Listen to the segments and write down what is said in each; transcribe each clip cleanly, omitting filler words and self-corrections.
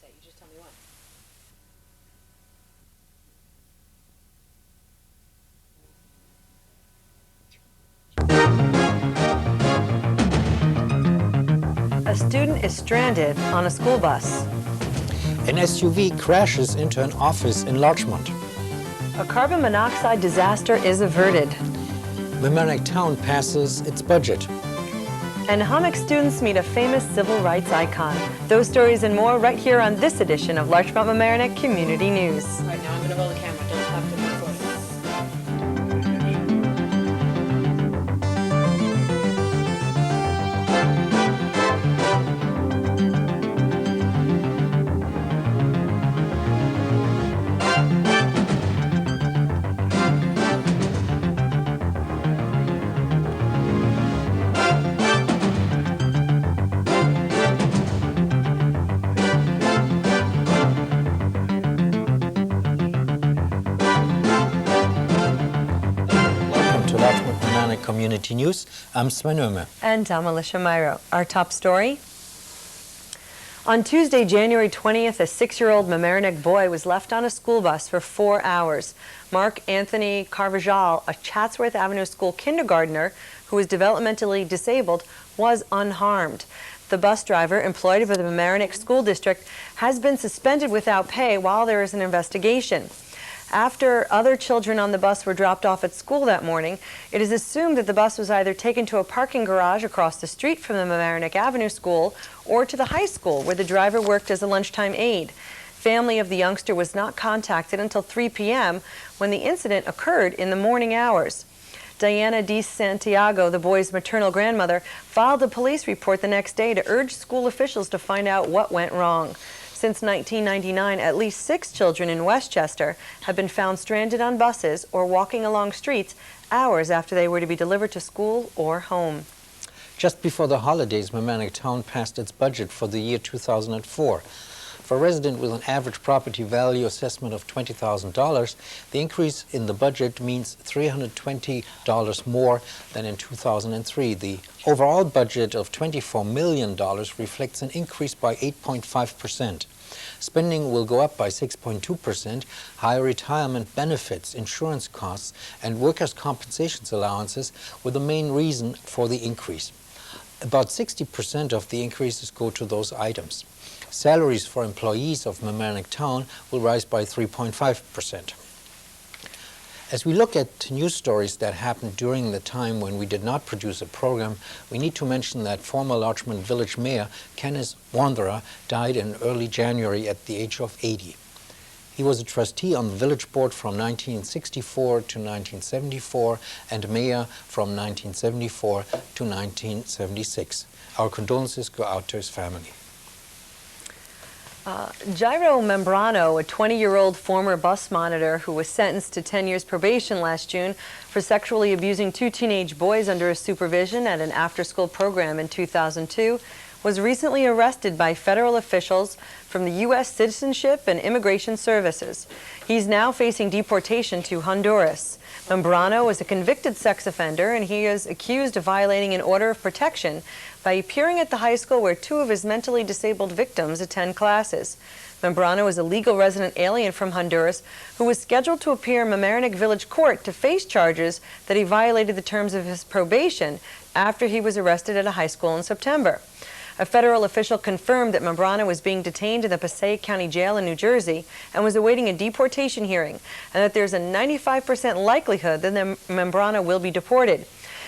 say. You just tell me when. A student is stranded on a school bus. An SUV crashes into an office in Larchmont. A carbon monoxide disaster is averted. Mamaroneck Town passes its budget. And Hummock students meet a famous civil rights icon. Those stories and more right here on this edition of Larchmont Mamaroneck Community News. Right now I'm going to roll the camera. Don't stop the recording. Community News. I'm Sven Oehme. And I'm Alyssha Miro. Our top story. On Tuesday, January 20th, a 6-year-old Mamaroneck boy was left on a school bus for 4 hours. Mark Anthony Carvajal, a Chatsworth Avenue School kindergartner who was developmentally disabled, was unharmed. The bus driver, employed by the Mamaroneck School District, has been suspended without pay while there is an investigation. After other children on the bus were dropped off at school that morning, it is assumed that the bus was either taken to a parking garage across the street from the Mamaroneck Avenue School or to the high school, where the driver worked as a lunchtime aide. Family of the youngster was not contacted until 3 p.m. when the incident occurred in the morning hours. Diana D. Santiago, the boy's maternal grandmother, filed a police report the next day to urge school officials to find out what went wrong. Since 1999, at least 6 children in Westchester have been found stranded on buses or walking along streets hours after they were to be delivered to school or home. Just before the holidays, Mamaroneck Town passed its budget for the year 2004. For a resident with an average property value assessment of $20,000, the increase in the budget means $320 more than in 2003. The overall budget of $24 million reflects an increase by 8.5%. Spending will go up by 6.2%. Higher retirement benefits, insurance costs, and workers' compensation allowances were the main reason for the increase. About 60% of the increases go to those items. Salaries for employees of Mamaroneck Town will rise by 3.5%. As we look at news stories that happened during the time when we did not produce a program, we need to mention that former Larchmont Village Mayor Kenneth Wanderer died in early January at the age of 80. He was a trustee on the village board from 1964 to 1974 and mayor from 1974 to 1976. Our condolences go out to his family. Jairo Membrano, a 20-year-old former bus monitor who was sentenced to 10 years probation last June for sexually abusing 2 teenage boys under his supervision at an after-school program in 2002, was recently arrested by federal officials from the U.S. Citizenship and Immigration Services. He's now facing deportation to Honduras. Membrano is a convicted sex offender, and he is accused of violating an order of protection by appearing at the high school where 2 of his mentally disabled victims attend classes. Membrano is a legal resident alien from Honduras who was scheduled to appear in Mamaroneck Village Court to face charges that he violated the terms of his probation after he was arrested at a high school in September. A federal official confirmed that Membrano was being detained in the Passaic County Jail in New Jersey and was awaiting a deportation hearing, and that there's a 95% likelihood that Membrano will be deported.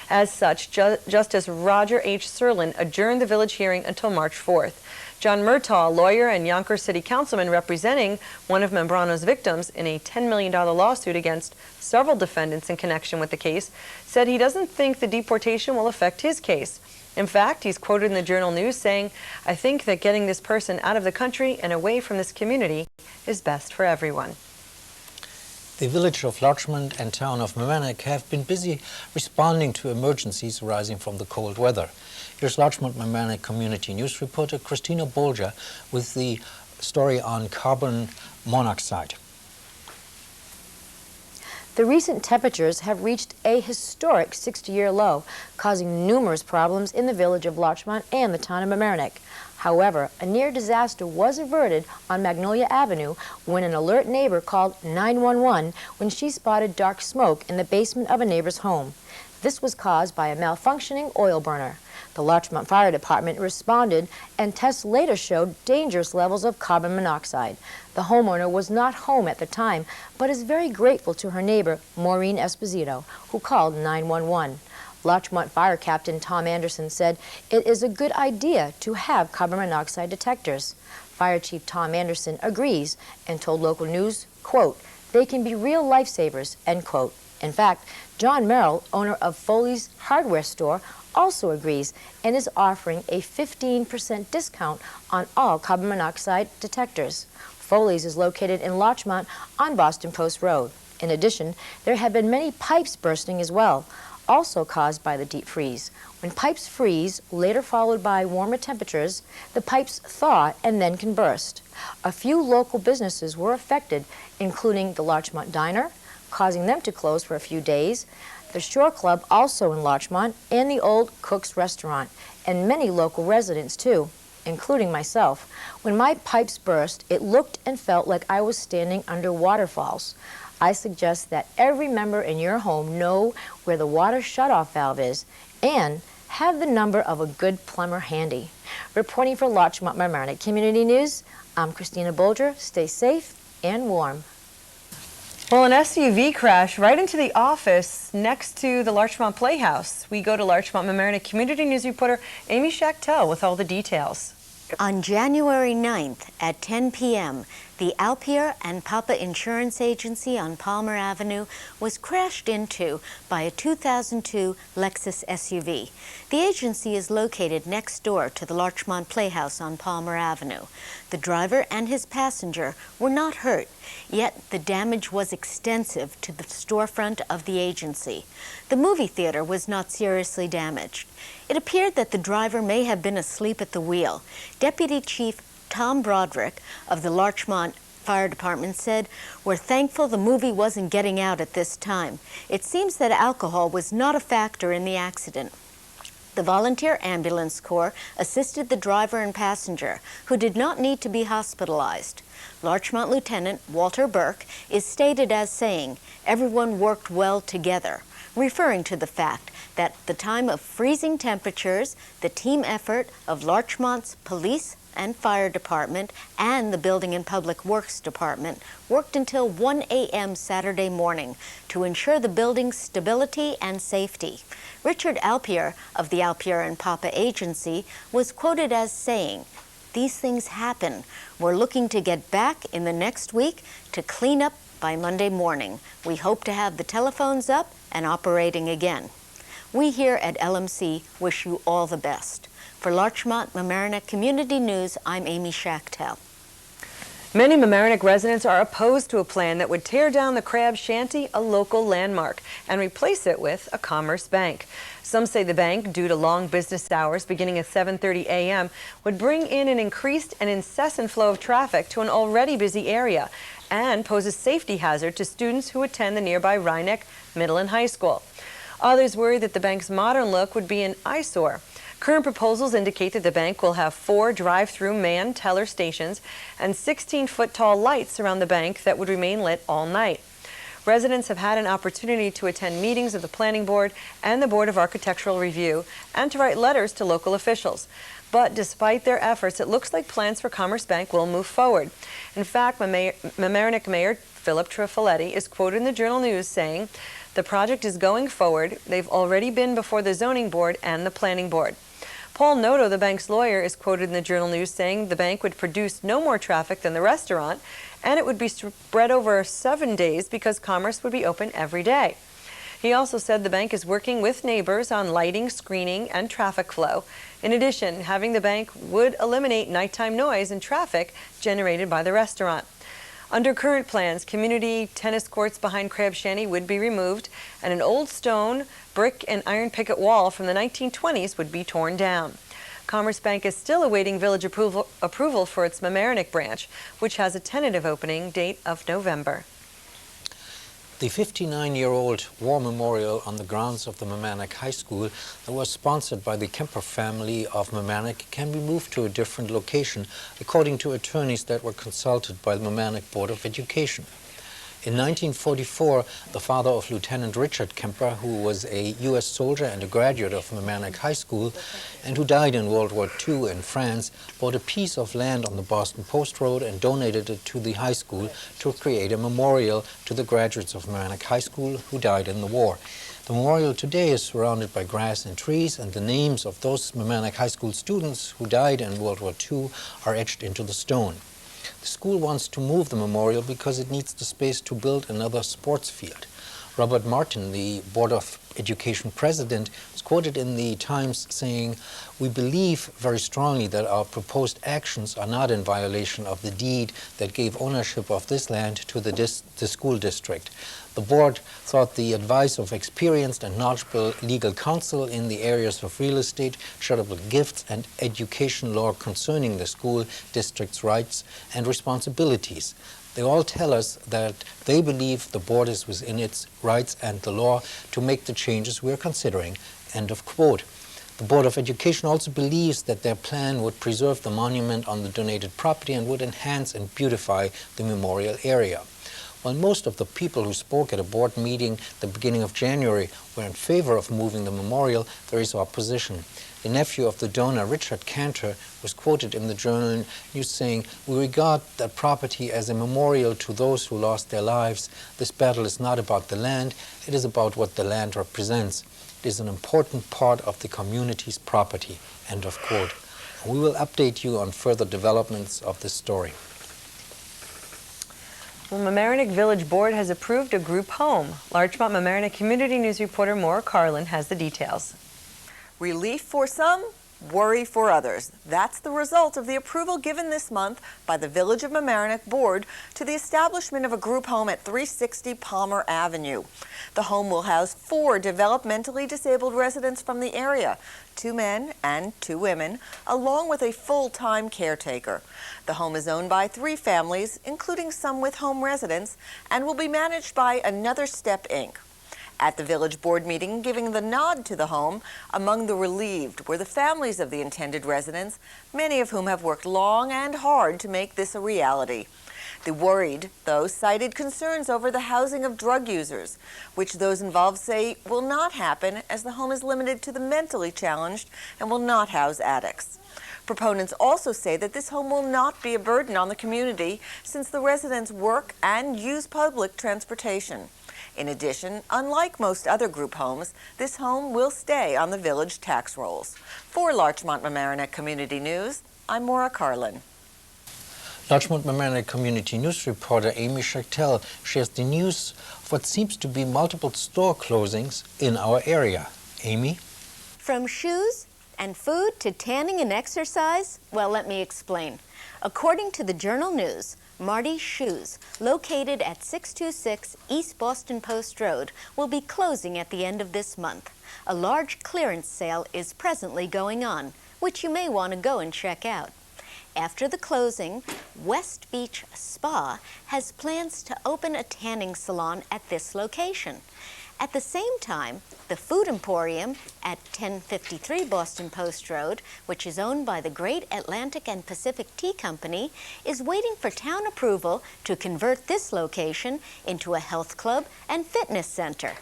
As such, Justice Roger H. Serlin adjourned the village hearing until March 4th. John Murtaugh, lawyer and Yonkers City Councilman representing one of Membrano's victims in a $10 million lawsuit against several defendants in connection with the case, said he doesn't think the deportation will affect his case. In fact, he's quoted in the Journal News saying, "I think that getting this person out of the country and away from this community is best for everyone." The village of Larchmont and town of Mamaroneck have been busy responding to emergencies arising from the cold weather. Here's Larchmont Mamaroneck Community News reporter Christina Bolger with the story on carbon monoxide. The recent temperatures have reached a historic 60-year low, causing numerous problems in the village of Larchmont and the town of Mamaroneck. However, a near disaster was averted on Magnolia Avenue when an alert neighbor called 911 when she spotted dark smoke in the basement of a neighbor's home. This was caused by a malfunctioning oil burner. The Larchmont Fire Department responded, and tests later showed dangerous levels of carbon monoxide. The homeowner was not home at the time, but is very grateful to her neighbor, Maureen Esposito, who called 911. Larchmont Fire Captain Tom Anderson said it is a good idea to have carbon monoxide detectors. Fire Chief Tom Anderson agrees and told local news, quote, "They can be real lifesavers," end quote. In fact, John Merrill, owner of Foley's hardware store, also agrees and is offering a 15% discount on all carbon monoxide detectors. Foley's is located in Larchmont on Boston Post Road. In addition, there have been many pipes bursting as well, also caused by the deep freeze. When pipes freeze, later followed by warmer temperatures, the pipes thaw and then can burst. A few local businesses were affected, including the Larchmont Diner, causing them to close for a few days, the Shore Club also in Larchmont, and the old Cook's Restaurant, and many local residents too, including myself. When my pipes burst, it looked and felt like I was standing under waterfalls. I suggest that every member in your home know where the water shutoff valve is and have the number of a good plumber handy. Reporting for Larchmont Mamaroneck Community News, I'm Christina Bolger. Stay safe and warm. Well, an SUV crashed right into the office next to the Larchmont Playhouse. We go to Larchmont Mamaroneck Community News reporter Amy Shachter with all the details. On January 9th at 10 p.m., the Alpier and Papa Insurance Agency on Palmer Avenue was crashed into by a 2002 Lexus SUV. The agency is located next door to the Larchmont Playhouse on Palmer Avenue. The driver and his passenger were not hurt, yet the damage was extensive to the storefront of the agency. The movie theater was not seriously damaged. It appeared that the driver may have been asleep at the wheel. Deputy Chief Tom Broderick of the Larchmont Fire Department said, "We're thankful the movie wasn't getting out at this time. It seems that alcohol was not a factor in the accident." The Volunteer Ambulance Corps assisted the driver and passenger, who did not need to be hospitalized. Larchmont Lieutenant Walter Burke is stated as saying, "Everyone worked well together," referring to the fact that at the time of freezing temperatures, the team effort of Larchmont's police and fire department and the Building and Public Works Department worked until 1 a.m. Saturday morning to ensure the building's stability and safety. Richard Alpier of the Alpier and Papa Agency was quoted as saying, "These things happen. We're looking to get back in the next week to clean up by Monday morning. We hope to have the telephones up and operating again." We here at LMC wish you all the best. For Larchmont Mamaroneck Community News, I'm Amy Shachter. Many Mamaroneck residents are opposed to a plan that would tear down the Crab Shanty, a local landmark, and replace it with a commerce bank. Some say the bank, due to long business hours beginning at 7:30 a.m., would bring in an increased and incessant flow of traffic to an already busy area and pose a safety hazard to students who attend the nearby Rhinebeck Middle and High School. Others worry that the bank's modern look would be an eyesore. Current proposals indicate that the bank will have 4 drive-through man teller stations and 16-foot-tall lights around the bank that would remain lit all night. Residents have had an opportunity to attend meetings of the Planning Board and the Board of Architectural Review and to write letters to local officials. But despite their efforts, it looks like plans for Commerce Bank will move forward. In fact, Mamaroneck Mayor Philip Trifoletti is quoted in the Journal News saying, "The project is going forward. They've already been before the Zoning Board and the Planning Board." Paul Noto, the bank's lawyer, is quoted in the Journal News saying the bank would produce no more traffic than the restaurant, and it would be spread over 7 days because Commerce would be open every day. He also said the bank is working with neighbors on lighting, screening, and traffic flow. In addition, having the bank would eliminate nighttime noise and traffic generated by the restaurant. Under current plans, community tennis courts behind Crab Shanty would be removed, and an old stone, brick, and iron picket wall from the 1920s would be torn down. Commerce Bank is still awaiting village approval for its Mamaroneck branch, which has a tentative opening date of November. The 59-year-old war memorial on the grounds of the Mamaroneck High School that was sponsored by the Kemper family of Mamaroneck can be moved to a different location, according to attorneys that were consulted by the Mamaroneck Board of Education. In 1944, the father of Lieutenant Richard Kemper, who was a U.S. soldier and a graduate of Mamaroneck High School, and who died in World War II in France, bought a piece of land on the Boston Post Road and donated it to the high school to create a memorial to the graduates of Mamaroneck High School who died in the war. The memorial today is surrounded by grass and trees, and the names of those Mamaroneck High School students who died in World War II are etched into the stone. The school wants to move the memorial because it needs the space to build another sports field. Robert Martin, the Board of Education president, is quoted in the Times saying, "We believe very strongly that our proposed actions are not in violation of the deed that gave ownership of this land to the school district. The board thought the advice of experienced and knowledgeable legal counsel in the areas of real estate, charitable gifts, and education law concerning the school district's rights and responsibilities. They all tell us that they believe the board is within its rights and the law to make the changes we are considering." End of quote. The Board of Education also believes that their plan would preserve the monument on the donated property and would enhance and beautify the memorial area. While most of the people who spoke at a board meeting at the beginning of January were in favor of moving the memorial, there is opposition. The nephew of the donor, Richard Cantor, was quoted in the Journal News saying, "We regard that property as a memorial to those who lost their lives. This battle is not about the land, it is about what the land represents. It is an important part of the community's property." End of quote. We will update you on further developments of this story. Well, Mamaroneck Village Board has approved a group home. Larchmont Mamaroneck Community News reporter Maura Carlin has the details. Relief for some, worry for others. That's the result of the approval given this month by the Village of Mamaroneck Board to the establishment of a group home at 360 Palmer Avenue. The home will house 4 developmentally disabled residents from the area, 2 men and 2 women, along with a full-time caretaker. The home is owned by 3 families, including some with home residents, and will be managed by Another Step, Inc. At the Village Board meeting, giving the nod to the home, among the relieved were the families of the intended residents, many of whom have worked long and hard to make this a reality. The worried, though, cited concerns over the housing of drug users, which those involved say will not happen as the home is limited to the mentally challenged and will not house addicts. Proponents also say that this home will not be a burden on the community since the residents work and use public transportation. In addition, unlike most other group homes, this home will stay on the village tax rolls. For Larchmont Mamaroneck Community News, I'm Maura Carlin. Larchmont Mamaroneck Community News reporter Amy Shachter shares the news of what seems to be multiple store closings in our area. Amy? From shoes and food to tanning and exercise? Well, let me explain. According to the Journal News, Marty's Shoes, located at 626 East Boston Post Road, will be closing at the end of this month. A large clearance sale is presently going on, which you may want to go and check out. After the closing, West Beach Spa has plans to open a tanning salon at this location. At the same time, the Food Emporium at 1053 Boston Post Road, which is owned by the Great Atlantic and Pacific Tea Company, is waiting for town approval to convert this location into a health club and fitness center.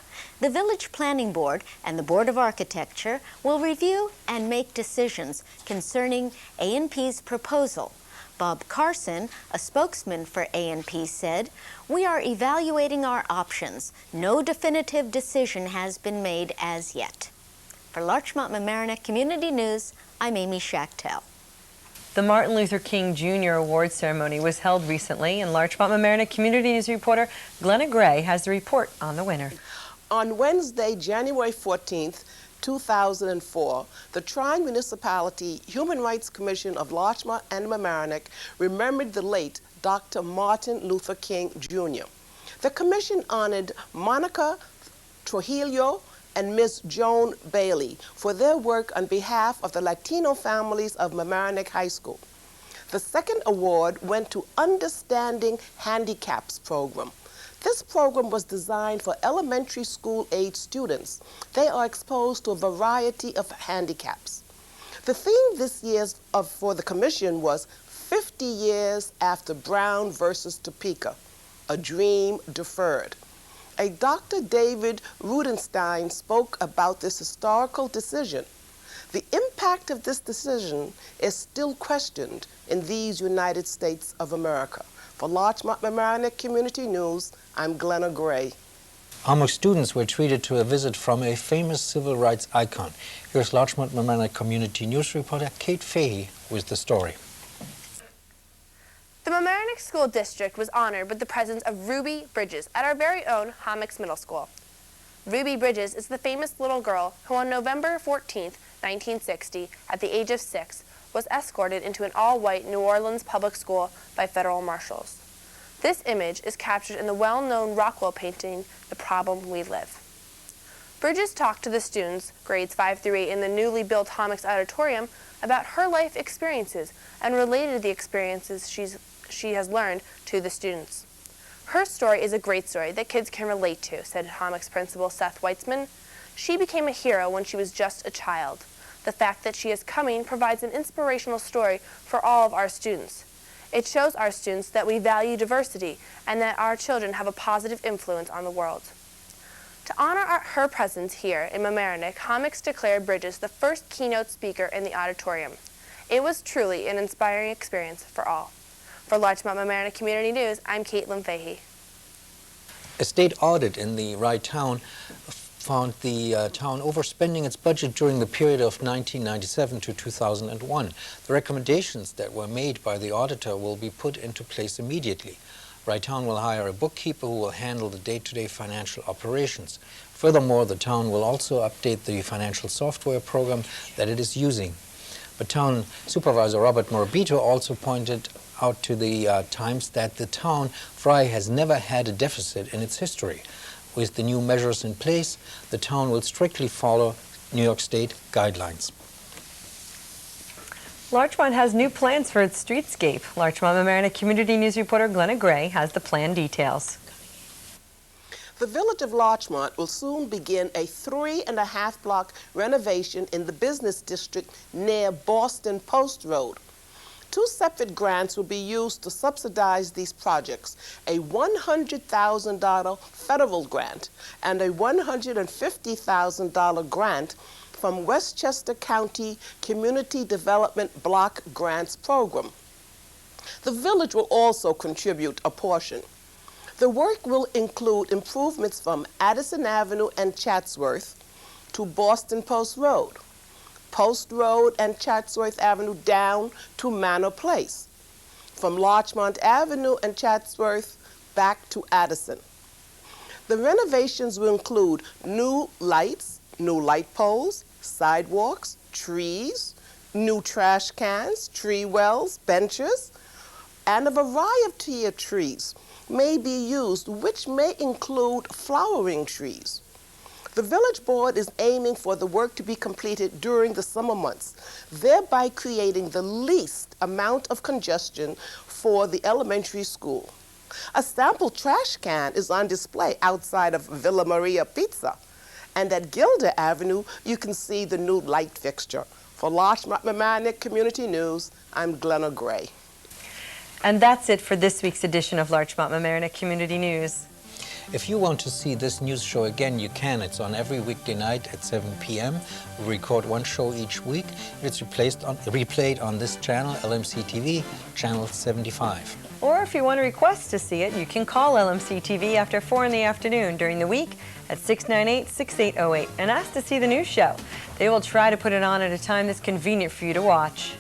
The Village Planning Board and the Board of Architecture will review and make decisions concerning A&P's proposal. Bob Carson, a spokesman for A&P, said, "We are evaluating our options. No definitive decision has been made as yet." For Larchmont Mamaroneck Community News, I'm Amy Shachter. The Martin Luther King Jr. Award ceremony was held recently, and Larchmont Mamaroneck Community News reporter Glenna Gray has the report on the winner. On Wednesday, January 14th, 2004, the Tri-Municipality Human Rights Commission of Larchmont and Mamaroneck remembered the late Dr. Martin Luther King Jr. The commission honored Monica Trujillo and Ms. Joan Bailey for their work on behalf of the Latino families of Mamaroneck High School. The second award went to Understanding Handicaps program. This program was designed for elementary school-age students. They are exposed to a variety of handicaps. The theme this year for the commission was 50 years after Brown versus Topeka, a dream deferred. A Dr. David Rudenstein spoke about this historical decision. The impact of this decision is still questioned in these United States of America. For Larchmont Mamaroneck Community News, I'm Glenna Gray. Amok students were treated to a visit from a famous civil rights icon. Here's Larchmont Mamaroneck Community News reporter Kate Fahey with the story. The Mamaroneck School District was honored with the presence of Ruby Bridges at our very own Hommocks Middle School. Ruby Bridges is the famous little girl who on November 14, 1960, at the age of 6, was escorted into an all-white New Orleans public school by federal marshals. This image is captured in the well-known Rockwell painting, The Problem We Live. Bridges talked to the students, grades 5 through 8, in the newly built Hommocks Auditorium about her life experiences and related the experiences she has learned to the students. Her story is a great story that kids can relate to, said Hommocks principal Seth Weitzman. She became a hero when she was just a child. The fact that she is coming provides an inspirational story for all of our students. It shows our students that we value diversity and that our children have a positive influence on the world. To honor her presence here in Mamaroneck, Hommocks declared Bridges the first keynote speaker in the auditorium. It was truly an inspiring experience for all. For Larchmont Mamaroneck Community News, I'm Caitlin Fahey. A state audit in the Rye town found the town overspending its budget during the period of 1997 to 2001. The recommendations that were made by the auditor will be put into place immediately. Rye town will hire a bookkeeper who will handle the day-to-day financial operations. Furthermore, the town will also update the financial software program that it is using. But Town Supervisor Robert Morabito also pointed out to the Times that the town of Rye has never had a deficit in its history. With the new measures in place, the town will strictly follow New York State guidelines. Larchmont has new plans for its streetscape. Larchmont Mamaroneck Community News reporter Glenna Gray has the plan details. The village of Larchmont will soon begin a 3.5-block renovation in the business district near Boston Post Road. 2 separate grants will be used to subsidize these projects, a $100,000 federal grant and a $150,000 grant from Westchester County Community Development Block Grants Program. The village will also contribute a portion. The work will include improvements from Addison Avenue and Chatsworth to Boston Post Road, Post Road and Chatsworth Avenue down to Manor Place, from Larchmont Avenue and Chatsworth back to Addison. The renovations will include new lights, new light poles, sidewalks, trees, new trash cans, tree wells, benches, and a variety of trees may be used, which may include flowering trees. The village board is aiming for the work to be completed during the summer months, thereby creating the least amount of congestion for the elementary school. A sample trash can is on display outside of Villa Maria Pizza, and at Gilder Avenue, you can see the new light fixture. For Larchmont Mamaroneck Community News, I'm Glenna Gray. And that's it for this week's edition of Larchmont Mamaroneck Community News. If you want to see this news show again, you can. It's on every weekday night at 7 p.m. We record one show each week. It's replayed on this channel, LMC-TV, channel 75. Or if you want to request to see it, you can call LMC-TV after 4 in the afternoon during the week at 698-6808 and ask to see the news show. They will try to put it on at a time that's convenient for you to watch.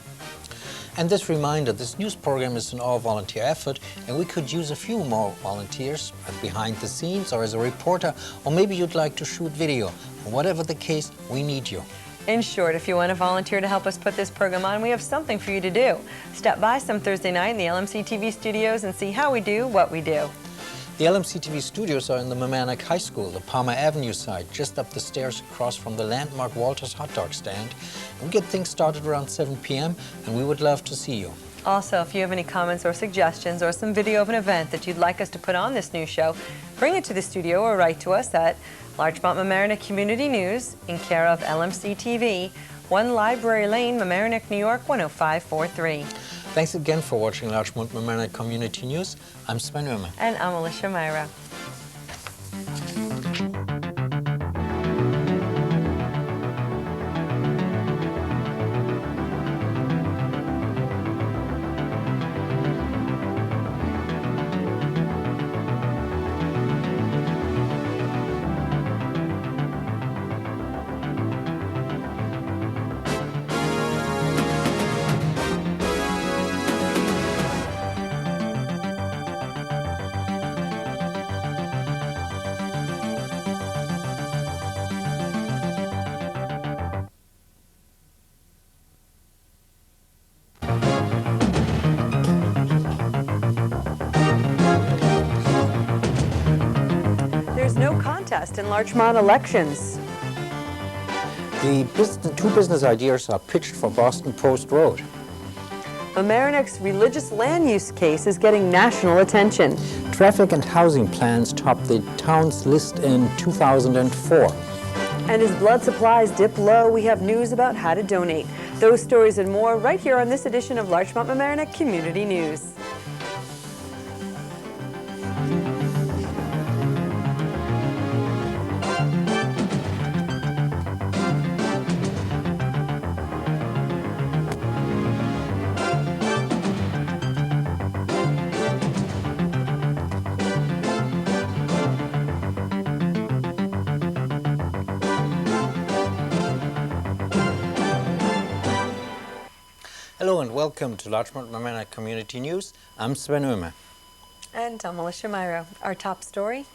And this reminder, this news program is an all-volunteer effort, and we could use a few more volunteers behind the scenes or as a reporter, or maybe you'd like to shoot video. Whatever the case, we need you. In short, if you want to volunteer to help us put this program on, we have something for you to do. Stop by some Thursday night in the LMC-TV studios and see how we do what we do. The LMC-TV studios are in the Mamaroneck High School, the Palmer Avenue side, just up the stairs across from the landmark Walter's hot dog stand. We get things started around 7 p.m. and we would love to see you. Also, if you have any comments or suggestions or some video of an event that you'd like us to put on this news show, bring it to the studio or write to us at Larchmont Mamaroneck Community News in care of LMC-TV, 1 Library Lane, Mamaroneck, New York, 10543. Thanks again for watching Larchmont Mamaroneck Community News. I'm Sven Oehmer. And I'm Alyssha Miro. No contest in Larchmont elections. The two business ideas are pitched for Boston Post Road. Mamaroneck's religious land use case is getting national attention. Traffic and housing plans top the town's list in 2004. And as blood supplies dip low, we have news about how to donate. Those stories and more right here on this edition of Larchmont Mamaroneck Community News. Hello and welcome to Larchmont Mamaroneck Community News. I'm Sven Oehmer. And I'm Alyssha Miro. Our top story.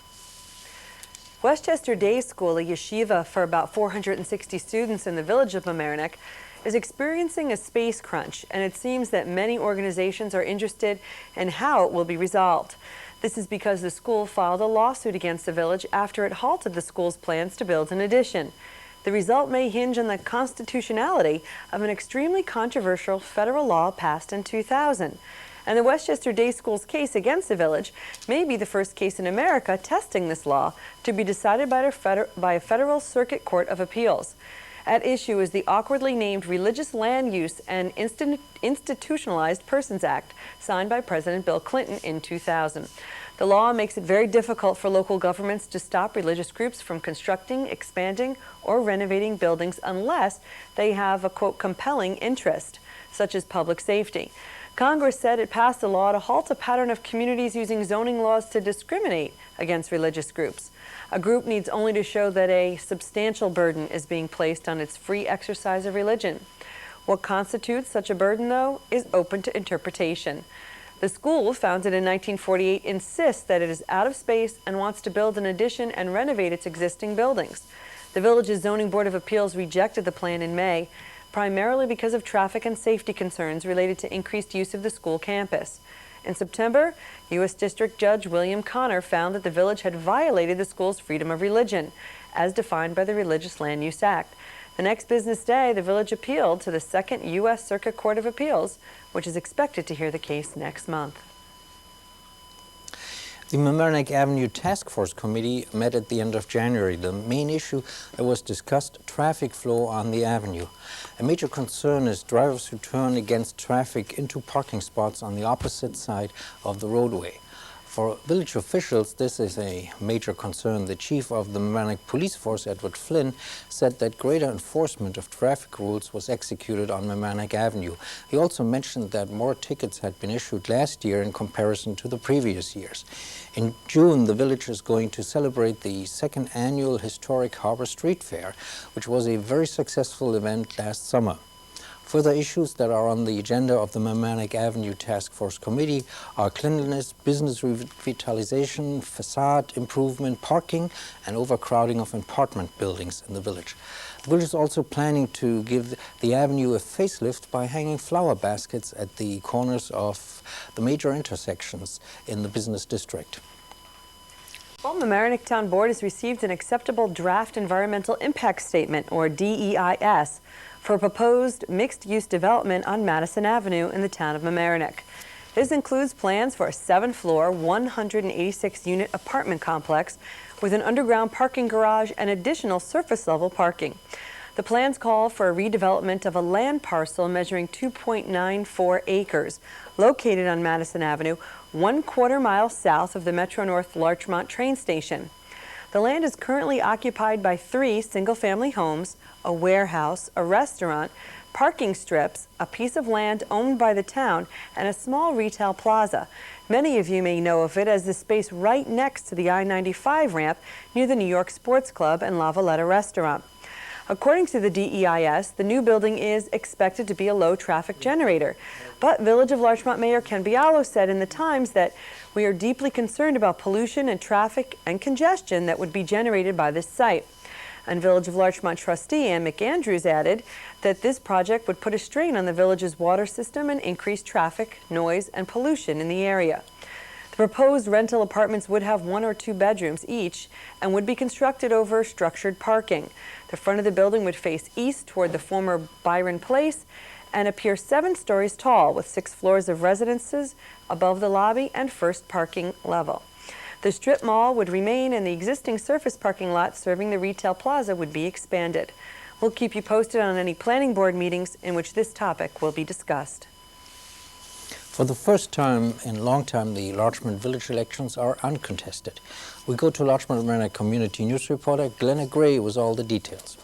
Westchester Day School, a yeshiva for about 460 students in the village of Mamaroneck, is experiencing a space crunch, and it seems that many organizations are interested in how it will be resolved. This is because the school filed a lawsuit against the village after it halted the school's plans to build an addition. The result may hinge on the constitutionality of an extremely controversial federal law passed in 2000. And the Westchester Day School's case against the village may be the first case in America testing this law to be decided by a federal circuit court of appeals. At issue is the awkwardly named Religious Land Use and Institutionalized Persons Act, signed by President Bill Clinton in 2000. The law makes it very difficult for local governments to stop religious groups from constructing, expanding, or renovating buildings unless they have a, quote, compelling interest, such as public safety. Congress said it passed a law to halt a pattern of communities using zoning laws to discriminate against religious groups. A group needs only to show that a substantial burden is being placed on its free exercise of religion. What constitutes such a burden, though, is open to interpretation. The school, founded in 1948, insists that it is out of space and wants to build an addition and renovate its existing buildings. The village's Zoning Board of Appeals rejected the plan in May, primarily because of traffic and safety concerns related to increased use of the school campus. In September, U.S. District Judge William Connor found that the village had violated the school's freedom of religion, as defined by the Religious Land Use Act. The next business day, the village appealed to the Second U.S. Circuit Court of Appeals, which is expected to hear the case next month. The Mamaroneck Avenue Task Force Committee met at the end of January. The main issue that was discussed, traffic flow on the avenue. A major concern is drivers who turn against traffic into parking spots on the opposite side of the roadway. For village officials, this is a major concern. The chief of the Mamaroneck Police Force, Edward Flynn, said that greater enforcement of traffic rules was executed on Mamaroneck Avenue. He also mentioned that more tickets had been issued last year in comparison to the previous years. In June, the village is going to celebrate the second annual Historic Harbor Street Fair, which was a very successful event last summer. Further issues that are on the agenda of the Mamaroneck Avenue Task Force Committee are cleanliness, business revitalization, facade improvement, parking, and overcrowding of apartment buildings in the village. The village is also planning to give the avenue a facelift by hanging flower baskets at the corners of the major intersections in the business district. Well, Mamaroneck Town Board has received an acceptable draft environmental impact statement, or DEIS, for a proposed mixed-use development on Madison Avenue in the town of Mamaroneck. This includes plans for a 7-floor, 186-unit apartment complex with an underground parking garage and additional surface-level parking. The plans call for a redevelopment of a land parcel measuring 2.94 acres, located on Madison Avenue, 1/4 mile south of the Metro-North Larchmont train station. The land is currently occupied by 3 single-family homes, a warehouse, a restaurant, parking strips, a piece of land owned by the town, and a small retail plaza. Many of you may know of it as the space right next to the I-95 ramp near the New York Sports Club and La Valletta restaurant. According to the DEIS, the new building is expected to be a low-traffic generator. But Village of Larchmont Mayor Ken Bialo said in the Times that we are deeply concerned about pollution and traffic and congestion that would be generated by this site. And Village of Larchmont trustee Ann McAndrews added that this project would put a strain on the village's water system and increase traffic, noise, and pollution in the area. The proposed rental apartments would have 1 or 2 bedrooms each and would be constructed over structured parking. The front of the building would face east toward the former Byron Place and appear 7 stories tall with 6 floors of residences above the lobby and first parking level. The strip mall would remain and the existing surface parking lot serving the retail plaza would be expanded. We'll keep you posted on any planning board meetings in which this topic will be discussed. For the first time in a long time, the Larchmont village elections are uncontested. We go to Larchmont Mamaroneck Community News reporter Gienna Gray with all the details.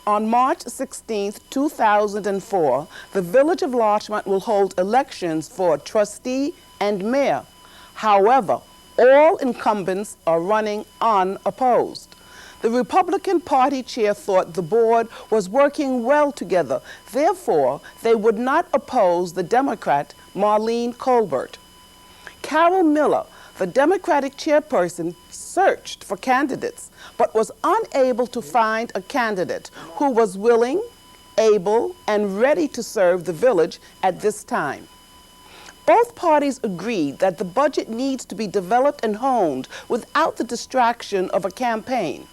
On March 16, 2004, the Village of Larchmont will hold elections for a trustee and mayor. However, all incumbents are running unopposed. The Republican Party chair thought the board was working well together. Therefore, they would not oppose the Democrat Marlene Colbert. Carol Miller, the Democratic chairperson, searched for candidates, but was unable to find a candidate who was willing, able, and ready to serve the village at this time. Both parties agreed that the budget needs to be developed and honed without the distraction of a campaign.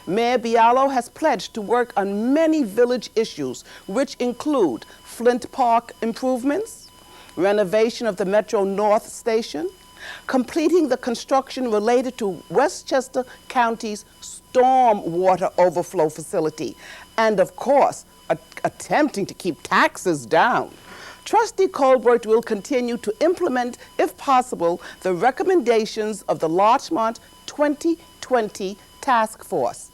Mayor Bialo has pledged to work on many village issues, which include Flint Park improvements, renovation of the Metro North Station, completing the construction related to Westchester County's storm water overflow facility, and of course, attempting to keep taxes down. Trustee Colbert will continue to implement, if possible, the recommendations of the Larchmont 2020 Task Force.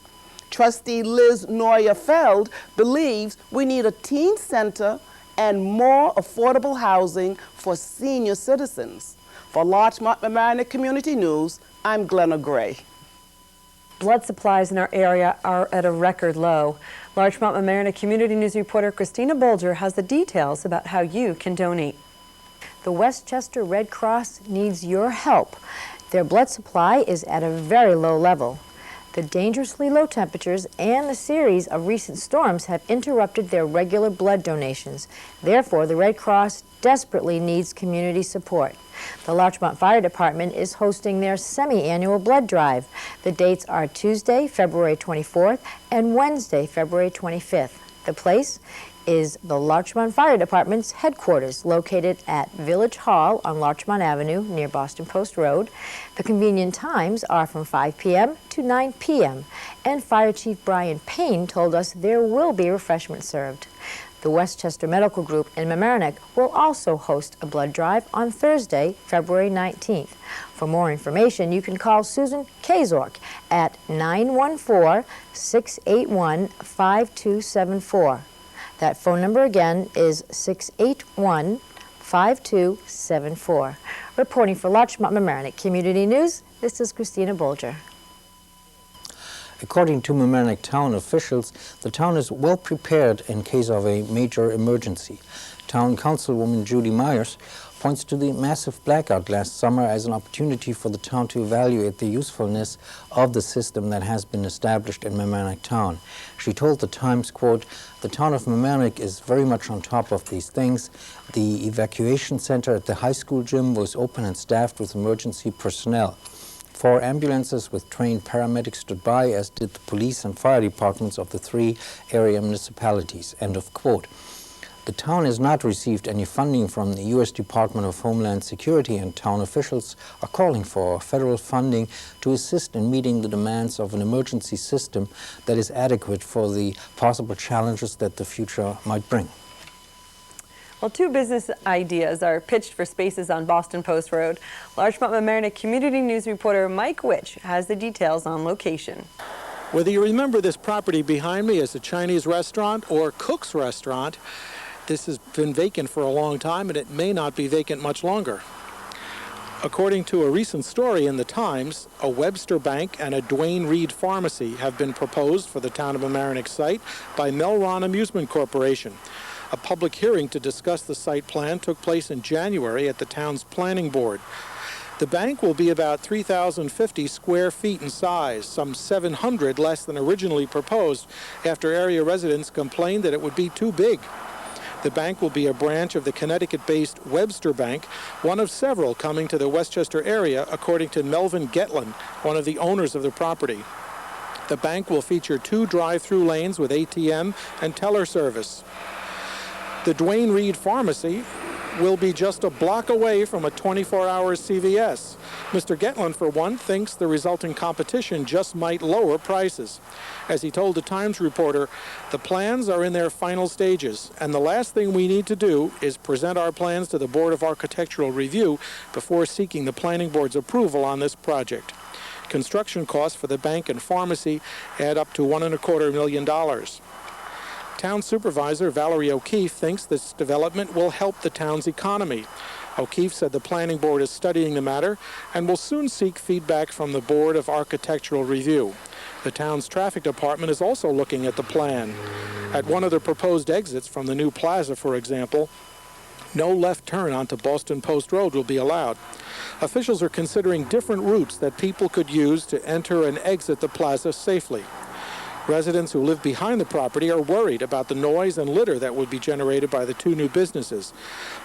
Trustee Liz Neuer-Feld believes we need a teen center and more affordable housing for senior citizens. For Larchmont Mamaroneck Community News, I'm Gienna Gray. Blood supplies in our area are at a record low. Larchmont Mamaroneck Community News reporter Christina Bolger has the details about how you can donate. The Westchester Red Cross needs your help. Their blood supply is at a very low level. The dangerously low temperatures and the series of recent storms have interrupted their regular blood donations. Therefore, the Red Cross desperately needs community support. The Larchmont Fire Department is hosting their semi-annual blood drive. The dates are Tuesday, February 24th and Wednesday, February 25th. The place is the Larchmont Fire Department's headquarters, located at Village Hall on Larchmont Avenue near Boston Post Road. The convenient times are from 5 p.m. to 9 p.m. And Fire Chief Brian Payne told us there will be refreshments served. The Westchester Medical Group in Mamaroneck will also host a blood drive on Thursday, February 19th. For more information, you can call Susan Kazork at 914-681-5274. That phone number again is 681-5274. Reporting for Larchmont Mamaroneck Community News, this is Christina Bolger. According to Mamaroneck town officials, the town is well prepared in case of a major emergency. Town Councilwoman Judy Myers points to the massive blackout last summer as an opportunity for the town to evaluate the usefulness of the system that has been established in Mamaroneck town. She told the Times, quote, "The town of Mamaroneck is very much on top of these things. The evacuation center at the high school gym was open and staffed with emergency personnel. 4 ambulances with trained paramedics stood by, as did the police and fire departments of the 3 area municipalities. End of quote. The town has not received any funding from the U.S. Department of Homeland Security, and town officials are calling for federal funding to assist in meeting the demands of an emergency system that is adequate for the possible challenges that the future might bring. Well, 2 business ideas are pitched for spaces on Boston Post Road. Larchmont Mamaroneck Community News reporter Mike Witch has the details on location. Whether you remember this property behind me as a Chinese restaurant or Cook's Restaurant, this has been vacant for a long time, and it may not be vacant much longer. According to a recent story in the Times, a Webster Bank and a Duane Reade Pharmacy have been proposed for the town of Mamaroneck site by Melron Amusement Corporation. A public hearing to discuss the site plan took place in January at the town's planning board. The bank will be about 3,050 square feet in size, some 700 less than originally proposed, after area residents complained that it would be too big. The bank will be a branch of the Connecticut-based Webster Bank, one of several coming to the Westchester area, according to Melvin Getlin, one of the owners of the property. The bank will feature 2 drive-through lanes with ATM and teller service. The Duane Reade Pharmacy will be just a block away from a 24-hour CVS. Mr. Getlin, for one, thinks the resulting competition just might lower prices. As he told the Times reporter, the plans are in their final stages, and the last thing we need to do is present our plans to the Board of Architectural Review before seeking the Planning Board's approval on this project. Construction costs for the bank and pharmacy add up to $1.25 million. Town Supervisor Valerie O'Keefe thinks this development will help the town's economy. O'Keefe said the Planning Board is studying the matter and will soon seek feedback from the Board of Architectural Review. The town's traffic department is also looking at the plan. At one of the proposed exits from the new plaza, for example, no left turn onto Boston Post Road will be allowed. Officials are considering different routes that people could use to enter and exit the plaza safely. Residents who live behind the property are worried about the noise and litter that would be generated by the 2 new businesses.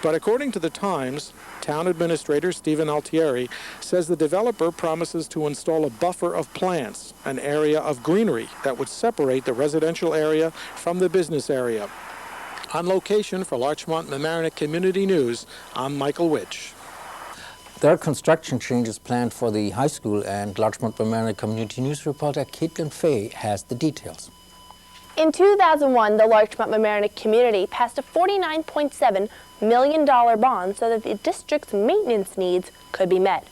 But according to the Times, Town Administrator Stephen Altieri says the developer promises to install a buffer of plants, an area of greenery that would separate the residential area from the business area. On location for Larchmont Mamaroneck Community News, I'm Michael Witch. There are construction changes planned for the high school, and Larchmont Mamaroneck Community News reporter Fahey has the details. In 2001, the Larchmont Mamaroneck community passed a $49.7 million bond so that the district's maintenance needs could be met.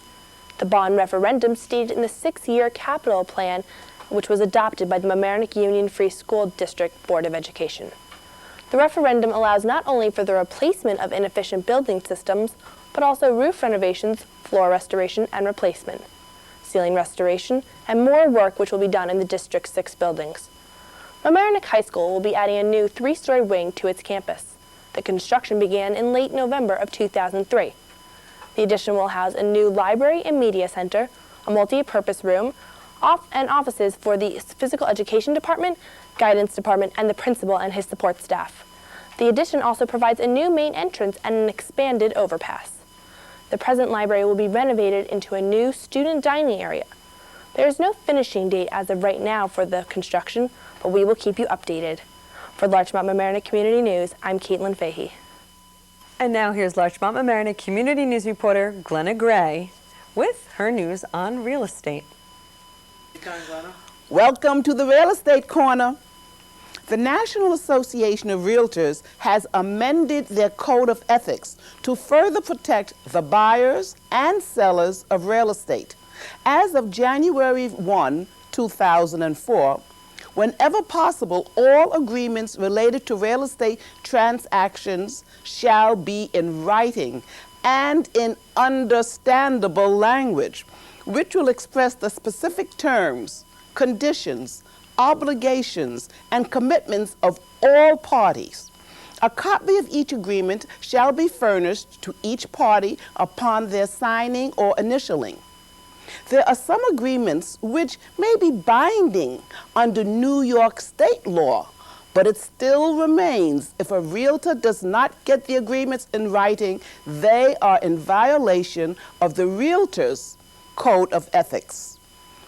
The bond referendum stated in the 6-year capital plan, which was adopted by the Mamaroneck Union Free School District Board of Education. The referendum allows not only for the replacement of inefficient building systems, but also roof renovations, floor restoration and replacement, ceiling restoration, and more work which will be done in the district's 6 buildings. Mamaroneck High School will be adding a new 3-story wing to its campus. The construction began in late November of 2003. The addition will house a new library and media center, a multi-purpose room, and offices for the physical education department, guidance department, and the principal and his support staff. The addition also provides a new main entrance and an expanded overpass. The present library will be renovated into a new student dining area. There is no finishing date as of right now for the construction, but we will keep you updated. For Larchmont Mamaroneck Community News, I'm Fahey. And now here's Larchmont Mamaroneck Community News reporter Glenna Gray with her news on real estate. Welcome to the Real Estate Corner. The National Association of Realtors has amended their code of ethics to further protect the buyers and sellers of real estate. As of January 1, 2004, whenever possible, all agreements related to real estate transactions shall be in writing and in understandable language, which will express the specific terms, conditions, obligations, and commitments of all parties. A copy of each agreement shall be furnished to each party upon their signing or initialing. There are some agreements which may be binding under New York state law, but it still remains if a realtor does not get the agreements in writing, they are in violation of the realtor's code of ethics.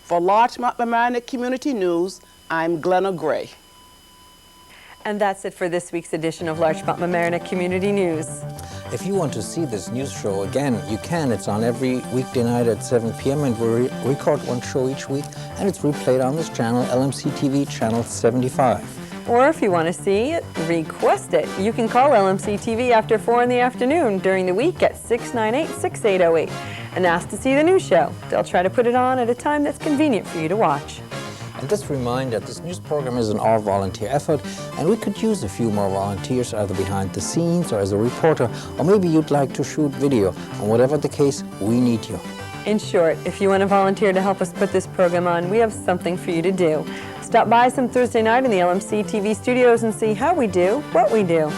For Larchmont Mamaroneck Community News, I'm Glenna Gray. And that's it for this week's edition of Larchmont Mamaroneck Community News. If you want to see this news show again, you can. It's on every weekday night at 7 p.m. and we record one show each week, and it's replayed on this channel, LMC-TV, channel 75. Or if you want to see it, request it. You can call LMC-TV after 4 in the afternoon during the week at 698-6808 and ask to see the news show. They'll try to put it on at a time that's convenient for you to watch. And just a reminder, this news program is an all-volunteer effort, and we could use a few more volunteers either behind the scenes or as a reporter, or maybe you'd like to shoot video. And whatever the case, we need you. In short, if you want to volunteer to help us put this program on, we have something for you to do. Stop by some Thursday night in the LMC-TV studios and see how we do what we do.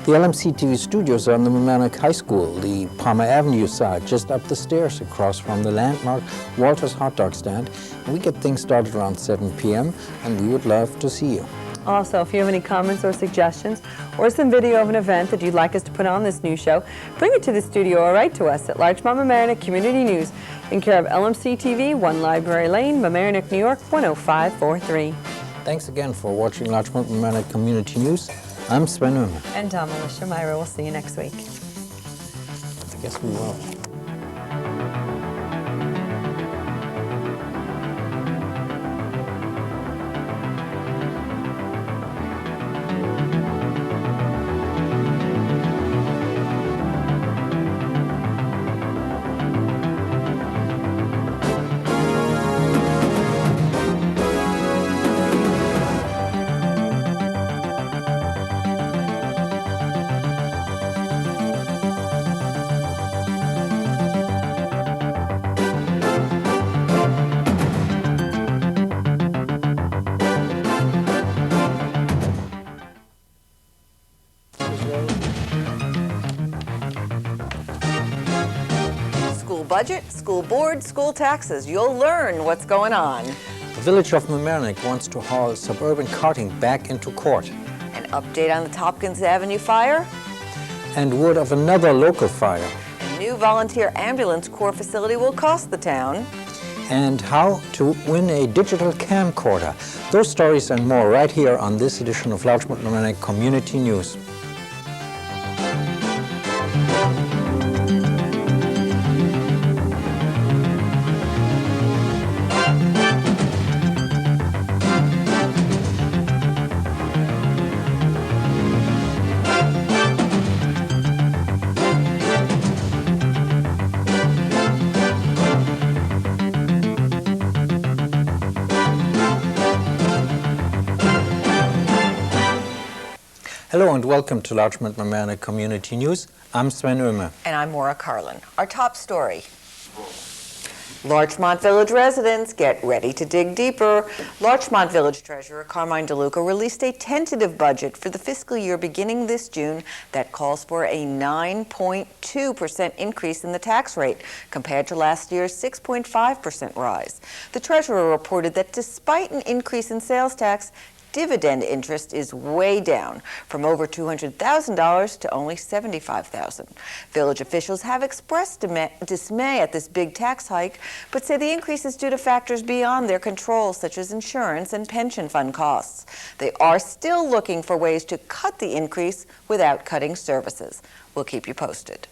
The LMC-TV studios are on the Mamaroneck High School, the Palmer Avenue side, just up the stairs across from the landmark Walter's hot dog stand. And we get things started around 7 p.m. and we would love to see you. Also, if you have any comments or suggestions or some video of an event that you'd like us to put on this news show, bring it to the studio or write to us at Larchmont Mamaroneck Community News in care of LMC-TV, 1 Library Lane, Mamaroneck, New York, 10543. Thanks again for watching Larchmont Mamaroneck Community News. I'm Sven Ullman. And I'm Alyssha. Myra, we'll see you next week. I guess we will. Budget, school board, school taxes. You'll learn what's going on. The village of Mamaroneck wants to haul suburban carting back into court. An update on the Tompkins Avenue fire. And word of another local fire. A new volunteer ambulance corps facility will cost the town. And how to win a digital camcorder. Those stories and more right here on this edition of Larchmont Mamaroneck Community News. Hello and welcome to Larchmont Mamaroneck Community News. I'm Sven Ullman. And I'm Maura Carlin. Our top story. Larchmont Village residents, get ready to dig deeper. Larchmont Village Treasurer Carmine DeLuca released a tentative budget for the fiscal year beginning this June that calls for a 9.2% increase in the tax rate compared to last year's 6.5% rise. The treasurer reported that despite an increase in sales tax, dividend interest is way down from over $200,000 to only $75,000. Village officials have expressed dismay at this big tax hike, but say the increase is due to factors beyond their control, such as insurance and pension fund costs. They are still looking for ways to cut the increase without cutting services. We'll keep you posted.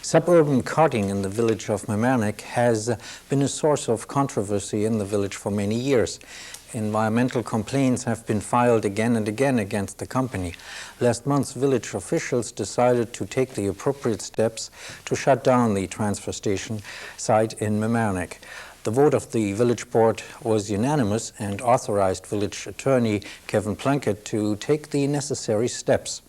Suburban carting in the village of Mamaroneck has been a source of controversy in the village for many years. Environmental complaints have been filed again and again against the company. Last month, village officials decided to take the appropriate steps to shut down the transfer station site in Mamaroneck. The vote of the village board was unanimous and authorized village attorney Kevin Plunkett to take the necessary steps.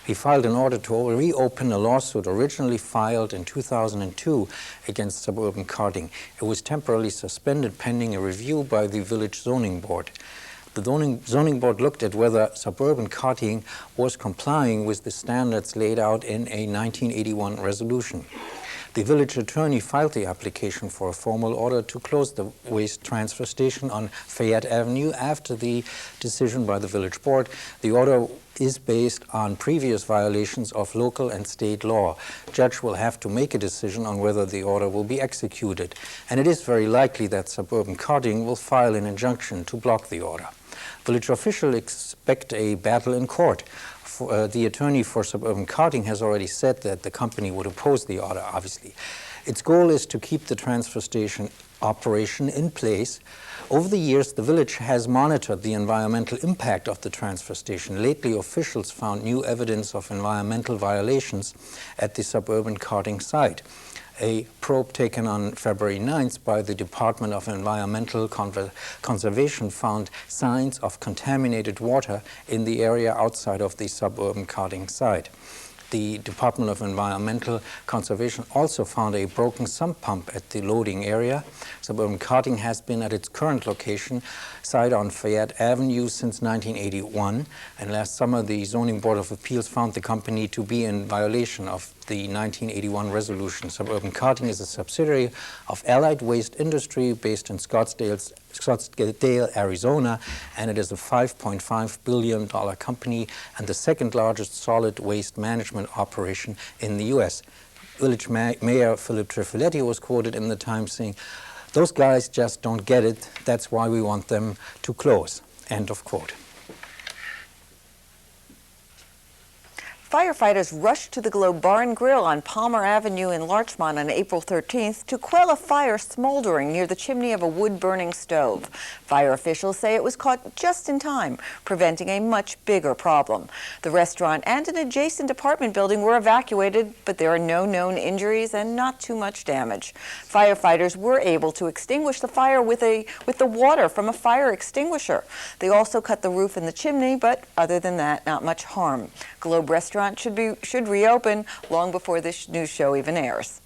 He filed an order to reopen a lawsuit originally filed in 2002 against suburban carting. It was temporarily suspended pending a review by the village zoning board. The zoning board looked at whether suburban carting was complying with the standards laid out in a 1981 resolution. The village attorney filed the application for a formal order to close the waste transfer station on Fayette Avenue after the decision by the village board. The order is based on previous violations of local and state law. Judge will have to make a decision on whether the order will be executed, and it is very likely that Suburban Carting will file an injunction to block the order. Village officials expect a battle in court. The attorney for Suburban Carting has already said that the company would oppose the order, obviously. Its goal is to keep the transfer station operation in place. Over the years, the village has monitored the environmental impact of the transfer station. Lately, officials found new evidence of environmental violations at the Suburban Carting site. A probe taken on February 9th by the Department of Environmental Conservation found signs of contaminated water in the area outside of the Suburban Carting site. The Department of Environmental Conservation also found a broken sump pump at the loading area. Suburban Carting has been at its current location site on Fayette Avenue since 1981, and last summer the Zoning Board of Appeals found the company to be in violation of the 1981 resolution. Suburban Carting is a subsidiary of Allied Waste Industry based in Scottsdale, Arizona, and it is a $5.5 billion company and the second largest solid waste management operation in the U.S. Village Mayor Philip Trifiletti was quoted in the Times saying, "Those guys just don't get it. That's why we want them to close." End of quote. Firefighters rushed to the Globe Bar and Grill on Palmer Avenue in Larchmont on April 13th to quell a fire smoldering near the chimney of a wood-burning stove. Fire officials say it was caught just in time, preventing a much bigger problem. The restaurant and an adjacent apartment building were evacuated, but there are no known injuries and not too much damage. Firefighters were able to extinguish the fire with the water from a fire extinguisher. They also cut the roof in the chimney, but other than that, not much harm. Globe Restaurant should reopen long before this news show even airs.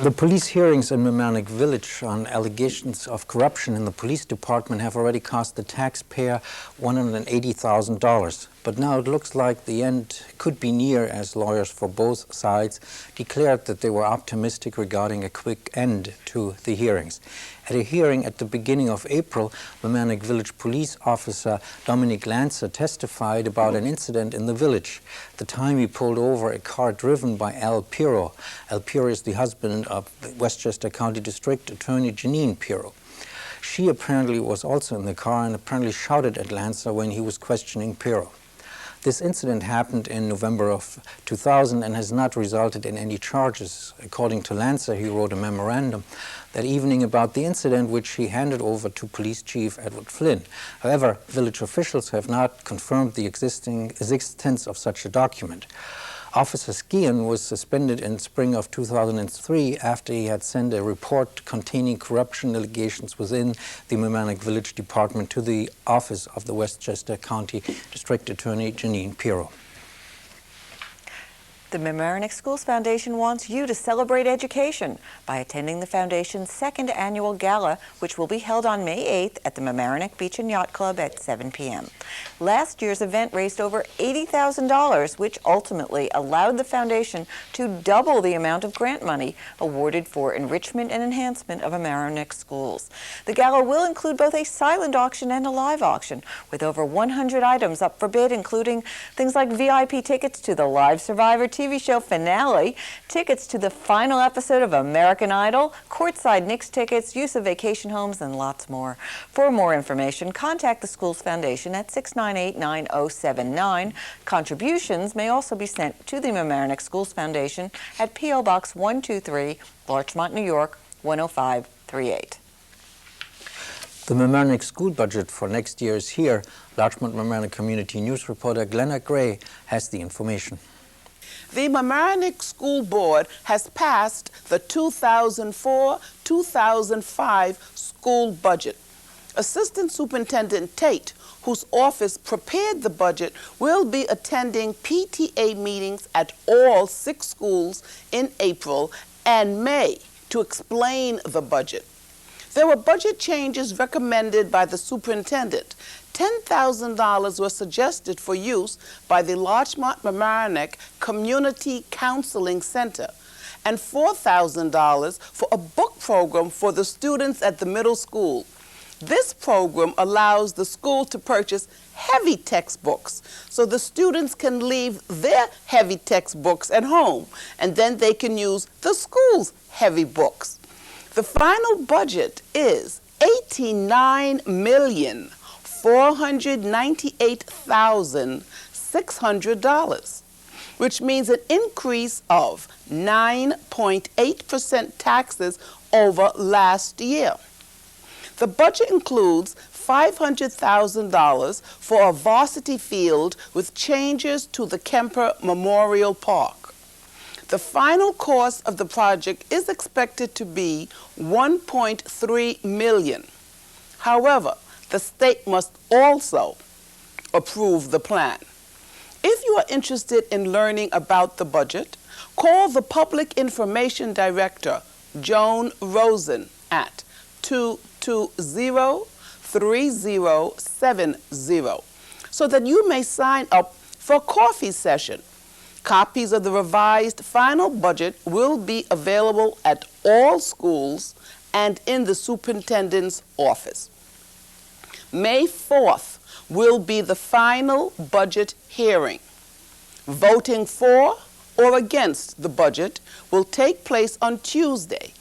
The police hearings in Mamaroneck Village on allegations of corruption in the police department have already cost the taxpayer $180,000. But now it looks like the end could be near, as lawyers for both sides declared that they were optimistic regarding a quick end to the hearings. At a hearing at the beginning of April, Mamaroneck Village Police Officer Dominic Lancer testified about an incident in the village. The time he pulled over a car driven by Al Piro. Al Piro is the husband of Westchester County District Attorney Jeanine Piro. She apparently was also in the car and apparently shouted at Lancer when he was questioning Piro. This incident happened in November of 2000 and has not resulted in any charges. According to Lancer, he wrote a memorandum that evening about the incident, which he handed over to Police Chief Edward Flynn. However, village officials have not confirmed the existence of such a document. Officer Skian was suspended in spring of 2003 after he had sent a report containing corruption allegations within the Mamaroneck Village Department to the office of the Westchester County District Attorney Jeanine Piro. The Mamaroneck Schools Foundation wants you to celebrate education by attending the Foundation's second annual gala, which will be held on May 8th at the Mamaroneck Beach and Yacht Club at 7 p.m. Last year's event raised over $80,000, which ultimately allowed the Foundation to double the amount of grant money awarded for enrichment and enhancement of Mamaroneck schools. The gala will include both a silent auction and a live auction, with over 100 items up for bid, including things like VIP tickets to the live Survivor TV show finale, tickets to the final episode of American Idol, courtside Knicks tickets, use of vacation homes, and lots more. For more information, contact the Schools Foundation at 698-9079. Contributions may also be sent to the Mamaroneck Schools Foundation at P.O. Box 123, Larchmont, New York, 10538. The Mamaroneck school budget for next year is here. Larchmont Mamaroneck Community News reporter Glenna Gray has the information. The Mamaroneck School Board has passed the 2004-2005 school budget. Assistant Superintendent Tate, whose office prepared the budget, will be attending PTA meetings at all 6 schools in April and May to explain the budget. There were budget changes recommended by the superintendent. $10,000 was suggested for use by the Larchmont-Mamaroneck Community Counseling Center, and $4,000 for a book program for the students at the middle school. This program allows the school to purchase heavy textbooks so the students can leave their heavy textbooks at home, and then they can use the school's heavy books. The final budget is $89,498,600, which means an increase of 9.8% taxes over last year. The budget includes $500,000 for a varsity field with changes to the Kemper Memorial Park. The final cost of the project is expected to be $1.3 million. However, the state must also approve the plan. If you are interested in learning about the budget, call the Public Information Director, Joan Rosen, at 220-3070 so that you may sign up for a coffee session. Copies of the revised final budget will be available at all schools and in the superintendent's office. May 4th will be the final budget hearing. Voting for or against the budget will take place on Tuesday,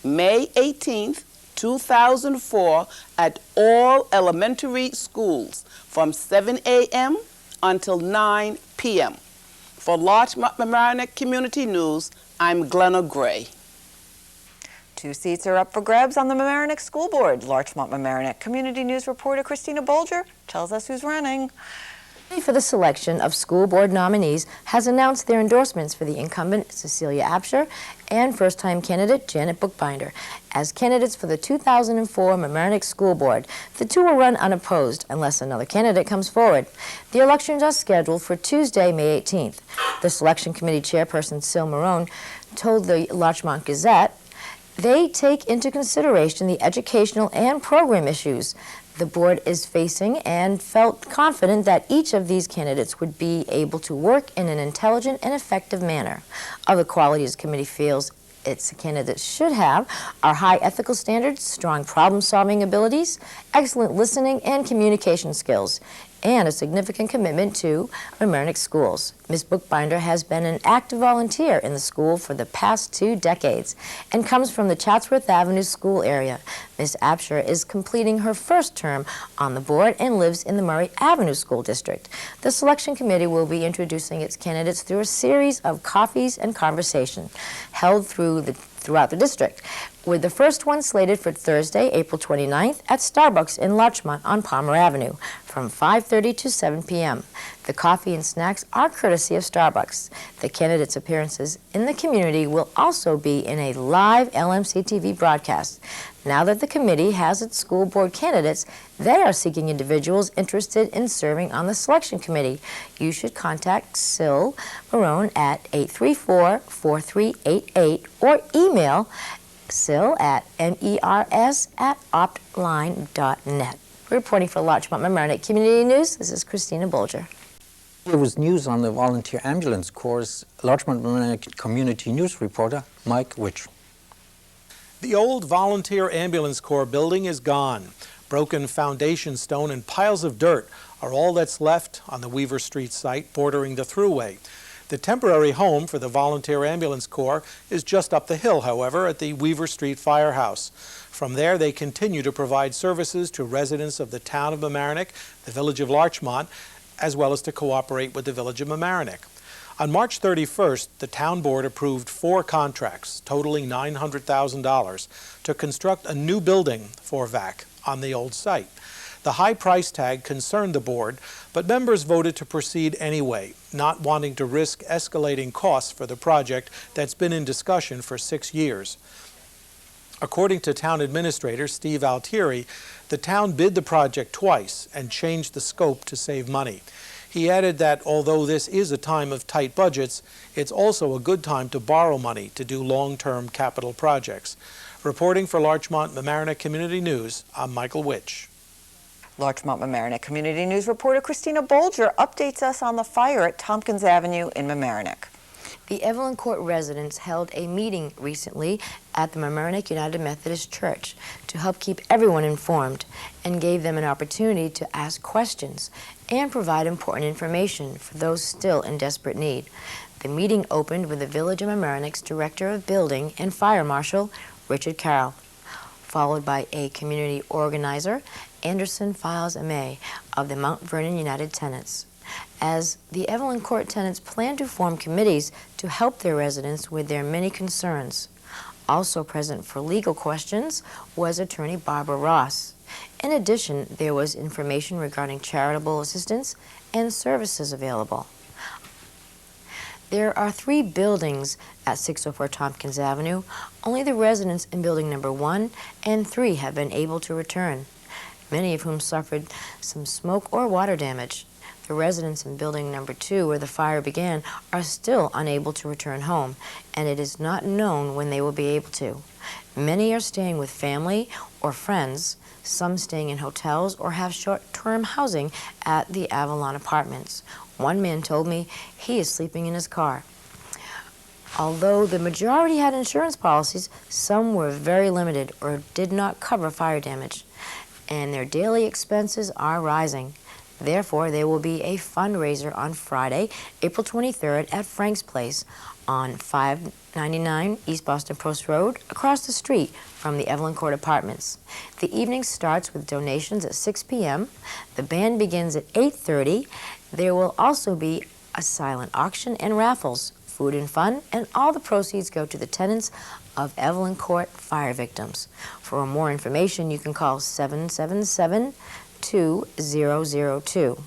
May 18th, 2004, at all elementary schools from 7 a.m. until 9 p.m. For Larchmont-Mamaroneck Community News, I'm Glenna Gray. 2 seats are up for grabs on the Mamaroneck School Board. Larchmont-Mamaroneck Community News reporter Christina Bolger tells us who's running. For the selection of school board nominees has announced their endorsements for the incumbent Cecilia Absher and first-time candidate Janet Bookbinder as candidates for the 2004 Mamaroneck School Board. The two will run unopposed unless another candidate comes forward. The elections are scheduled for Tuesday, May 18th. The selection committee chairperson, Sil Marone, told the Larchmont Gazette they take into consideration the educational and program issues the board is facing and felt confident that each of these candidates would be able to work in an intelligent and effective manner. Other qualities the committee feels its candidates should have are high ethical standards, strong problem-solving abilities, excellent listening and communication skills, and a significant commitment to Mamaroneck schools. Ms. Bookbinder has been an active volunteer in the school for the past 2 decades and comes from the Chatsworth Avenue school area. Ms. Absher is completing her first term on the board and lives in the Murray Avenue School District. The selection committee will be introducing its candidates through a series of coffees and conversation held throughout the district, with the first one slated for Thursday, April 29th at Starbucks in Larchmont on Palmer Avenue from 5:30 to 7 p.m. The coffee and snacks are courtesy of Starbucks. The candidates' appearances in the community will also be in a live LMC-TV broadcast. Now that the committee has its school board candidates, they are seeking individuals interested in serving on the selection committee. You should contact Sil Marone at 834-4388 or email Sil at mers@optline.net. Reporting for Larchmont-Mamaroneck Community News, this is Christina Bolger. There was news on the volunteer ambulance corps. Larchmont-Mamaroneck Community News reporter Mike Witch. The old volunteer ambulance corps building is gone. Broken foundation stone and piles of dirt are all that's left on the Weaver Street site bordering the thruway. The temporary home for the Volunteer Ambulance Corps is just up the hill, however, at the Weaver Street Firehouse. From there, they continue to provide services to residents of the town of Mamaroneck, the village of Larchmont, as well as to cooperate with the village of Mamaroneck. On March 31st, the town board approved 4 contracts totaling $900,000 to construct a new building for VAC on the old site. The high price tag concerned the board, but members voted to proceed anyway, not wanting to risk escalating costs for the project that's been in discussion for 6 years. According to town administrator Steve Altieri, the town bid the project twice and changed the scope to save money. He added that although this is a time of tight budgets, it's also a good time to borrow money to do long-term capital projects. Reporting for Larchmont-Mamaroneck Community News, I'm Michael Witch. Larchmont Mamaroneck Community News reporter Christina Bolger updates us on the fire at Tompkins Avenue in Mamaroneck. The Evelyn Court residents held a meeting recently at the Mamaroneck United Methodist Church to help keep everyone informed and gave them an opportunity to ask questions and provide important information for those still in desperate need. The meeting opened with the Village of Mamaroneck's Director of Building and Fire Marshal, Richard Carroll, followed by a community organizer, Anderson Files-Amay of the Mount Vernon United Tenants. As the Evelyn Court tenants plan to form committees to help their residents with their many concerns. Also present for legal questions was attorney Barbara Ross. In addition, there was information regarding charitable assistance and services available. There are 3 buildings at 604 Tompkins Avenue. Only the residents in building number 1 and 3 have been able to return, many of whom suffered some smoke or water damage. The residents in building number 2, where the fire began, are still unable to return home, and it is not known when they will be able to. Many are staying with family or friends, some staying in hotels or have short-term housing at the Avalon Apartments. One man told me he is sleeping in his car. Although the majority had insurance policies, some were very limited or did not cover fire damage, and their daily expenses are rising. Therefore, there will be a fundraiser on Friday, April 23rd at Frank's Place on 599 East Boston Post Road, across the street from the Evelyn Court Apartments. The evening starts with donations at 6 p.m. The band begins at 8:30. There will also be a silent auction and raffles, food and fun, and all the proceeds go to the tenants of Evelyn Court fire victims. For more information, you can call 777-2002.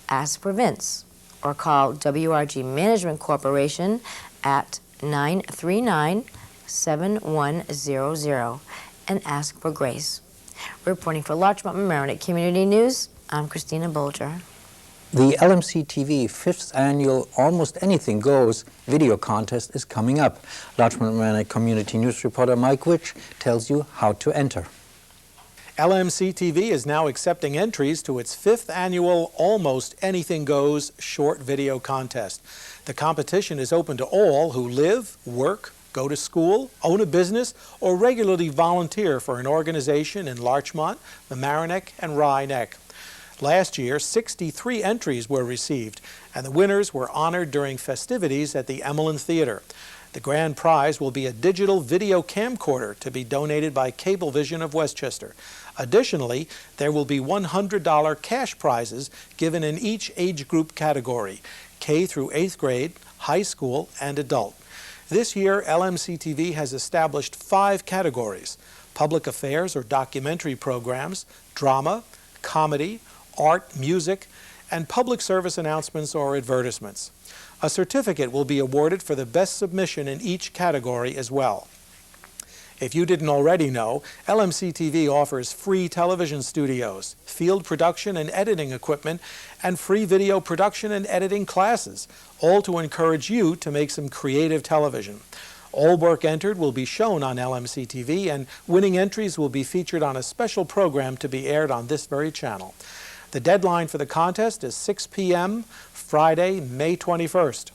Ask for Vince or call WRG Management Corporation at 939-7100 and ask for Grace. Reporting for Larchmont Mamaroneck Community News, I'm Christina Bolger. The LMC-TV 5th annual Almost Anything Goes video contest is coming up. Larchmont Mamaroneck Community News reporter Mike Witch tells you how to enter. LMC-TV is now accepting entries to its 5th annual Almost Anything Goes short video contest. The competition is open to all who live, work, go to school, own a business, or regularly volunteer for an organization in Larchmont, Mamaroneck, and Rye Neck. Last year, 63 entries were received, and the winners were honored during festivities at the Emmeline Theater. The grand prize will be a digital video camcorder to be donated by Cablevision of Westchester. Additionally, there will be $100 cash prizes given in each age group category, K through 8th grade, high school, and adult. This year, LMC-TV has established 5 categories: public affairs or documentary programs, drama, comedy, art, music, and public service announcements or advertisements. A certificate will be awarded for the best submission in each category as well. If you didn't already know, LMC-TV offers free television studios, field production and editing equipment, and free video production and editing classes, all to encourage you to make some creative television. All work entered will be shown on LMC-TV, and winning entries will be featured on a special program to be aired on this very channel. The deadline for the contest is 6 p.m. Friday, May 21st.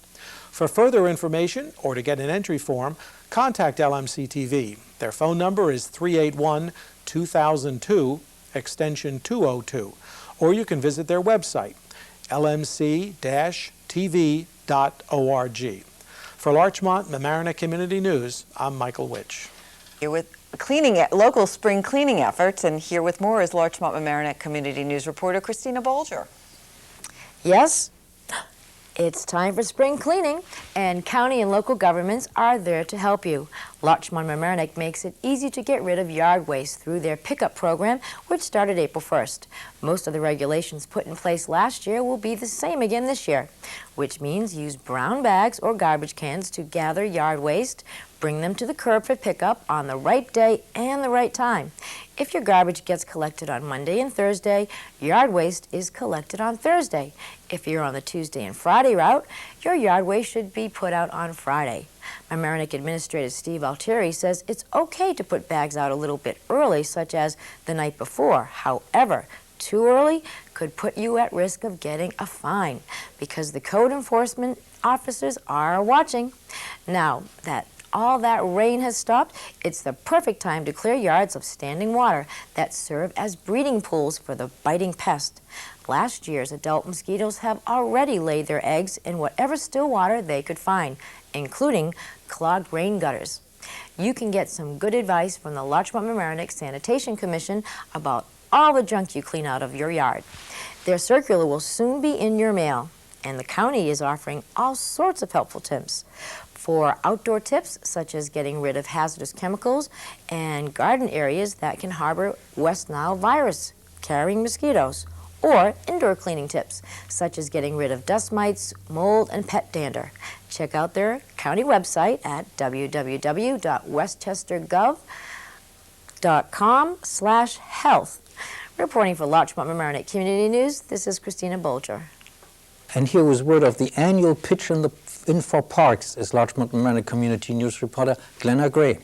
For further information or to get an entry form, contact LMC-TV. Their phone number is 381-2002, extension 202, or you can visit their website, lmc-tv.org. For Larchmont Mamaroneck Community News, I'm Michael Witch. Here with local spring cleaning efforts, and here with more is Larchmont Mamaroneck Community News reporter Christina Bolger. Yes, it's time for spring cleaning, and county and local governments are there to help you. Larchmont Mamaroneck makes it easy to get rid of yard waste through their pickup program, which started April 1st. Most of the regulations put in place last year will be the same again this year, which means use brown bags or garbage cans to gather yard waste, bring them to the curb for pickup on the right day and the right time. If your garbage gets collected on Monday and Thursday, yard waste is collected on Thursday. If you're on the Tuesday and Friday route, your yard waste should be put out on Friday. Mamaroneck Administrator Steve Altieri says it's okay to put bags out a little bit early, such as the night before. However, Too early could put you at risk of getting a fine because the code enforcement officers are watching. Now that all that rain has stopped, it's the perfect time to clear yards of standing water that serve as breeding pools for the biting pest. Last year's adult mosquitoes have already laid their eggs in whatever still water they could find, including clogged rain gutters. You can get some good advice from the Larchmont-Mamaroneck Sanitation Commission about all the junk you clean out of your yard. Their circular will soon be in your mail, and the county is offering all sorts of helpful tips. For outdoor tips, such as getting rid of hazardous chemicals and garden areas that can harbor West Nile virus carrying mosquitoes, or indoor cleaning tips, such as getting rid of dust mites, mold, and pet dander. Check out their county website at www.westchestergov.com/health. Reporting for Larchmont-Mamaroneck Community News, this is Christina Bolger. And here was word of the annual pitch in for parks is Larchmont-Mamaroneck Community News reporter Gienna Gray.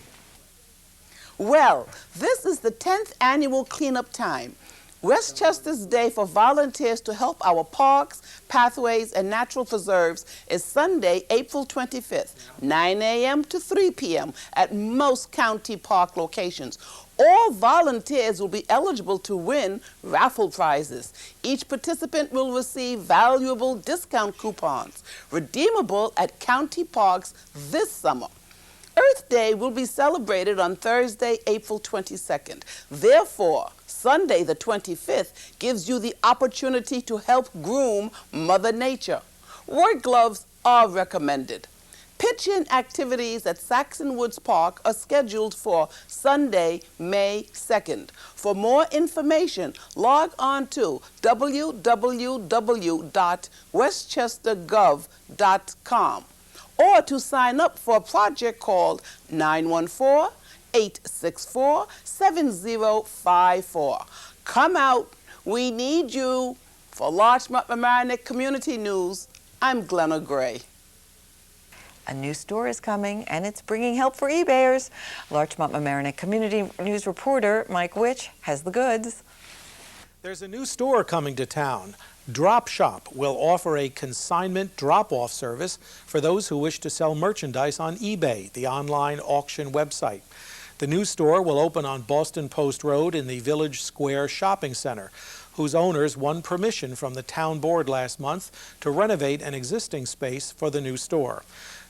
Well, this is the 10th annual cleanup time. Westchester's Day for volunteers to help our parks, pathways, and natural preserves is Sunday, April 25th, 9 a.m. to 3 p.m. at most county park locations. All volunteers will be eligible to win raffle prizes. Each participant will receive valuable discount coupons, redeemable at county parks this summer. Earth Day will be celebrated on Thursday, April 22nd. Therefore, Sunday the 25th gives you the opportunity to help groom Mother Nature. Work gloves are recommended. Pitch-in activities at Saxon Woods Park are scheduled for Sunday, May 2nd. For more information, log on to www.westchestergov.com or to sign up for a project called 914-864-7054. Come out. We need you. For Larchmont-Mamaroneck Community News, I'm Gienna Gray. A new store is coming, and it's bringing help for eBayers. Larchmont-Mamaroneck Community News reporter Mike Witch has the goods. There's a new store coming to town. Drop Shop will offer a consignment drop-off service for those who wish to sell merchandise on eBay, the online auction website. The new store will open on Boston Post Road in the Village Square Shopping Center, whose owners won permission from the town board last month to renovate an existing space for the new store.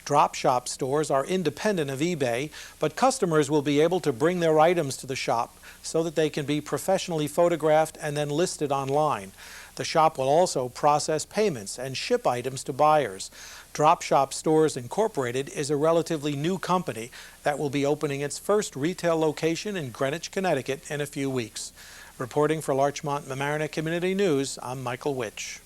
Drop Shop stores are independent of eBay, but customers will be able to bring their items to the shop so that they can be professionally photographed and then listed online. The shop will also process payments and ship items to buyers. Drop Shop Stores Incorporated is a relatively new company that will be opening its first retail location in Greenwich, Connecticut in a few weeks. Reporting for Larchmont-Mamaroneck Community News, I'm Michael Witch.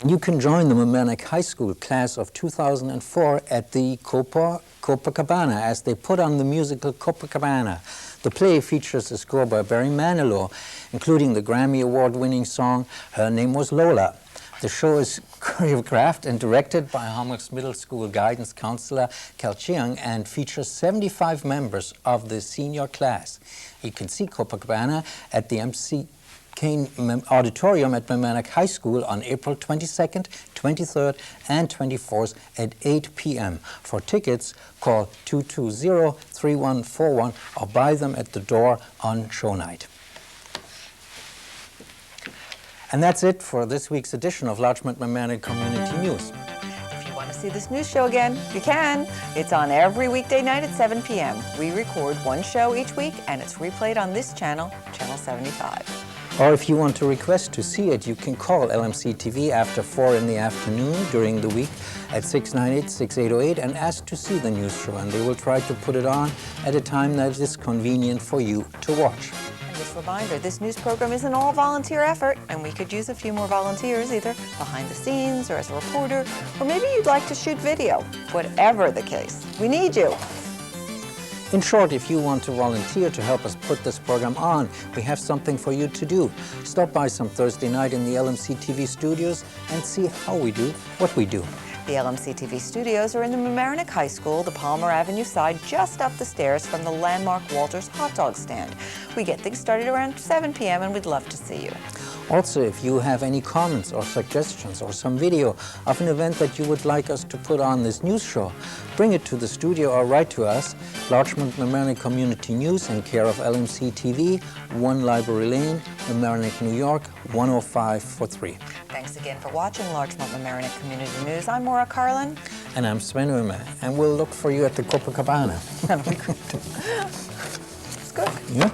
You can join the Mamaroneck High School class of 2004 at the Copacabana as they put on the musical Copacabana. The play features a score by Barry Manilow, including the Grammy Award-winning song Her Name Was Lola. The show is choreographed and directed by Hammersmith Middle School guidance counselor Cal Chiang and features 75 members of the senior class. You can see Copacabana at the MC Kane Auditorium at Mamaroneck High School on April 22nd, 23rd, and 24th at 8 p.m. For tickets, call 220-3141 or buy them at the door on show night. And that's it for this week's edition of Larchmont-Mamaroneck Community News. If you want to see this news show again, you can. It's on every weekday night at 7 p.m. We record one show each week, and it's replayed on this channel, Channel 75. Or if you want to request to see it, you can call LMC-TV after 4 in the afternoon during the week at 698-6808 and ask to see the news show, and they will try to put it on at a time that is convenient for you to watch. And just a reminder, this news program is an all-volunteer effort, and we could use a few more volunteers, either behind the scenes or as a reporter, or maybe you'd like to shoot video. Whatever the case, we need you. In short, if you want to volunteer to help us put this program on, we have something for you to do. Stop by some Thursday night in the LMC-TV studios and see how we do what we do. The LMC-TV studios are in the Mamaroneck High School, the Palmer Avenue side, just up the stairs from the landmark Walter's hot dog stand. We get things started around 7 p.m. and we'd love to see you. Also, if you have any comments or suggestions or some video of an event that you would like us to put on this news show, bring it to the studio or write to us, Larchmont Mamaroneck Community News in care of LMC-TV, 1 Library Lane, Mamaroneck, New York, 10543. Thanks again for watching Larchmont Mamaroneck Community News. I'm Maura Carlin. And I'm Sven Ullmer, and we'll look for you at the Copacabana. It's good. Yeah.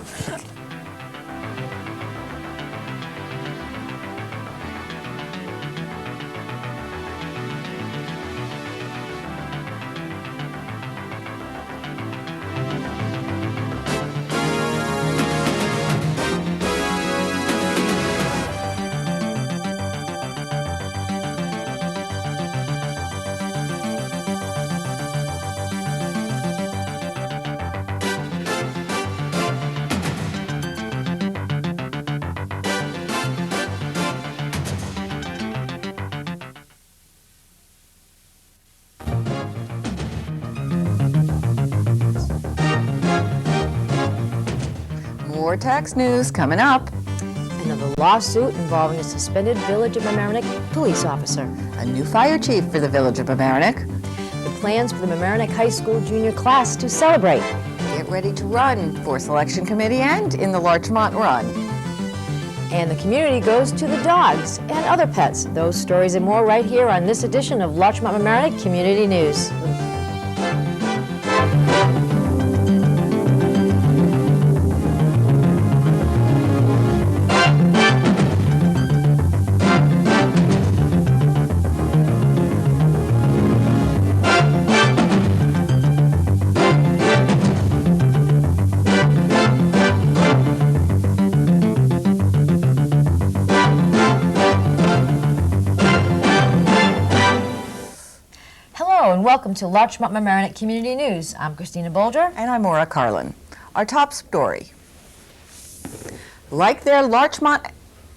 More tax news coming up. Another lawsuit involving a suspended Village of Mamaroneck police officer. A new fire chief for the Village of Mamaroneck. The plans for the Mamaroneck High School junior class to celebrate. Get ready to run for selection committee and in the Larchmont Run. And the community goes to the dogs and other pets. Those stories and more right here on this edition of Larchmont Mamaroneck Community News. Welcome to Larchmont Mamaroneck Community News. I'm Christina Bolger. And I'm Maura Carlin. Our top story. Like their Larchmont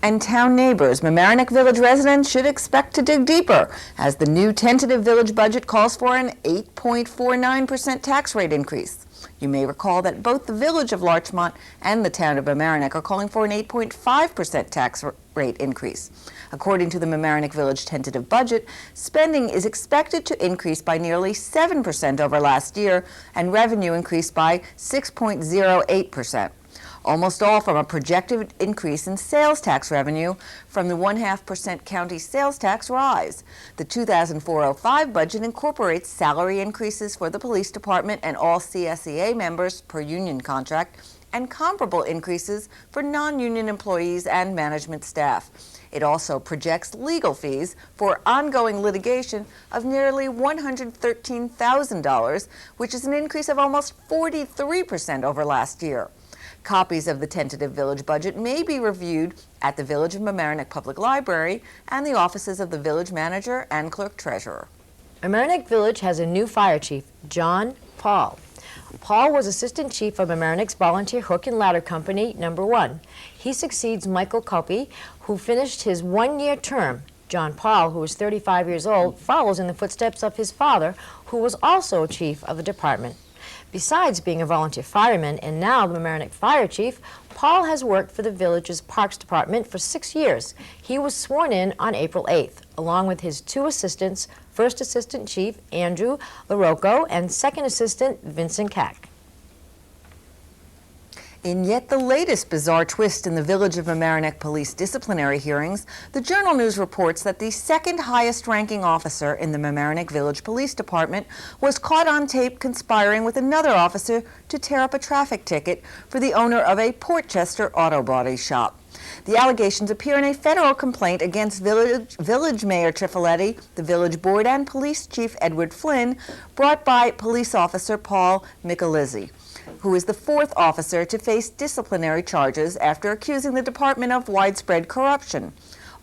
and town neighbors, Mamaroneck Village residents should expect to dig deeper as the new tentative village budget calls for an 8.49% tax rate increase. You may recall that both the Village of Larchmont and the town of Mamaroneck are calling for an 8.5% tax rate increase. According to the Mamaroneck Village tentative budget, spending is expected to increase by nearly 7% over last year, and revenue increased by 6.08%. Almost all from a projected increase in sales tax revenue from the 0.5% county sales tax rise. The 2004-05 budget incorporates salary increases for the police department and all CSEA members per union contract, and comparable increases for non-union employees and management staff. It also projects legal fees for ongoing litigation of nearly $113,000, which is an increase of almost 43% over last year. Copies of the tentative village budget may be reviewed at the Village of Mamaroneck Public Library and the offices of the village manager and clerk treasurer. Mamaroneck Village has a new fire chief, John Paul. Paul was assistant chief of Mamaroneck's volunteer hook and ladder company, number 1. He succeeds Michael Copey, who finished his one-year term. John Paul, who is 35 years old, follows in the footsteps of his father, who was also chief of the department. Besides being a volunteer fireman and now the Mamaroneck fire chief, Paul has worked for the village's parks department for 6 years. He was sworn in on April 8th, along with his 2 assistants, First Assistant Chief Andrew LaRocco and Second Assistant Vincent Cack. In yet the latest bizarre twist in the Village of Mamaroneck police disciplinary hearings, the Journal News reports that the second highest ranking officer in the Mamaroneck Village Police Department was caught on tape conspiring with another officer to tear up a traffic ticket for the owner of a Portchester auto body shop. The allegations appear in a federal complaint against Village Mayor Trifoletti, the Village Board, and Police Chief Edward Flynn, brought by police officer Paul Michelizzi, who is the 4th officer to face disciplinary charges after accusing the department of widespread corruption.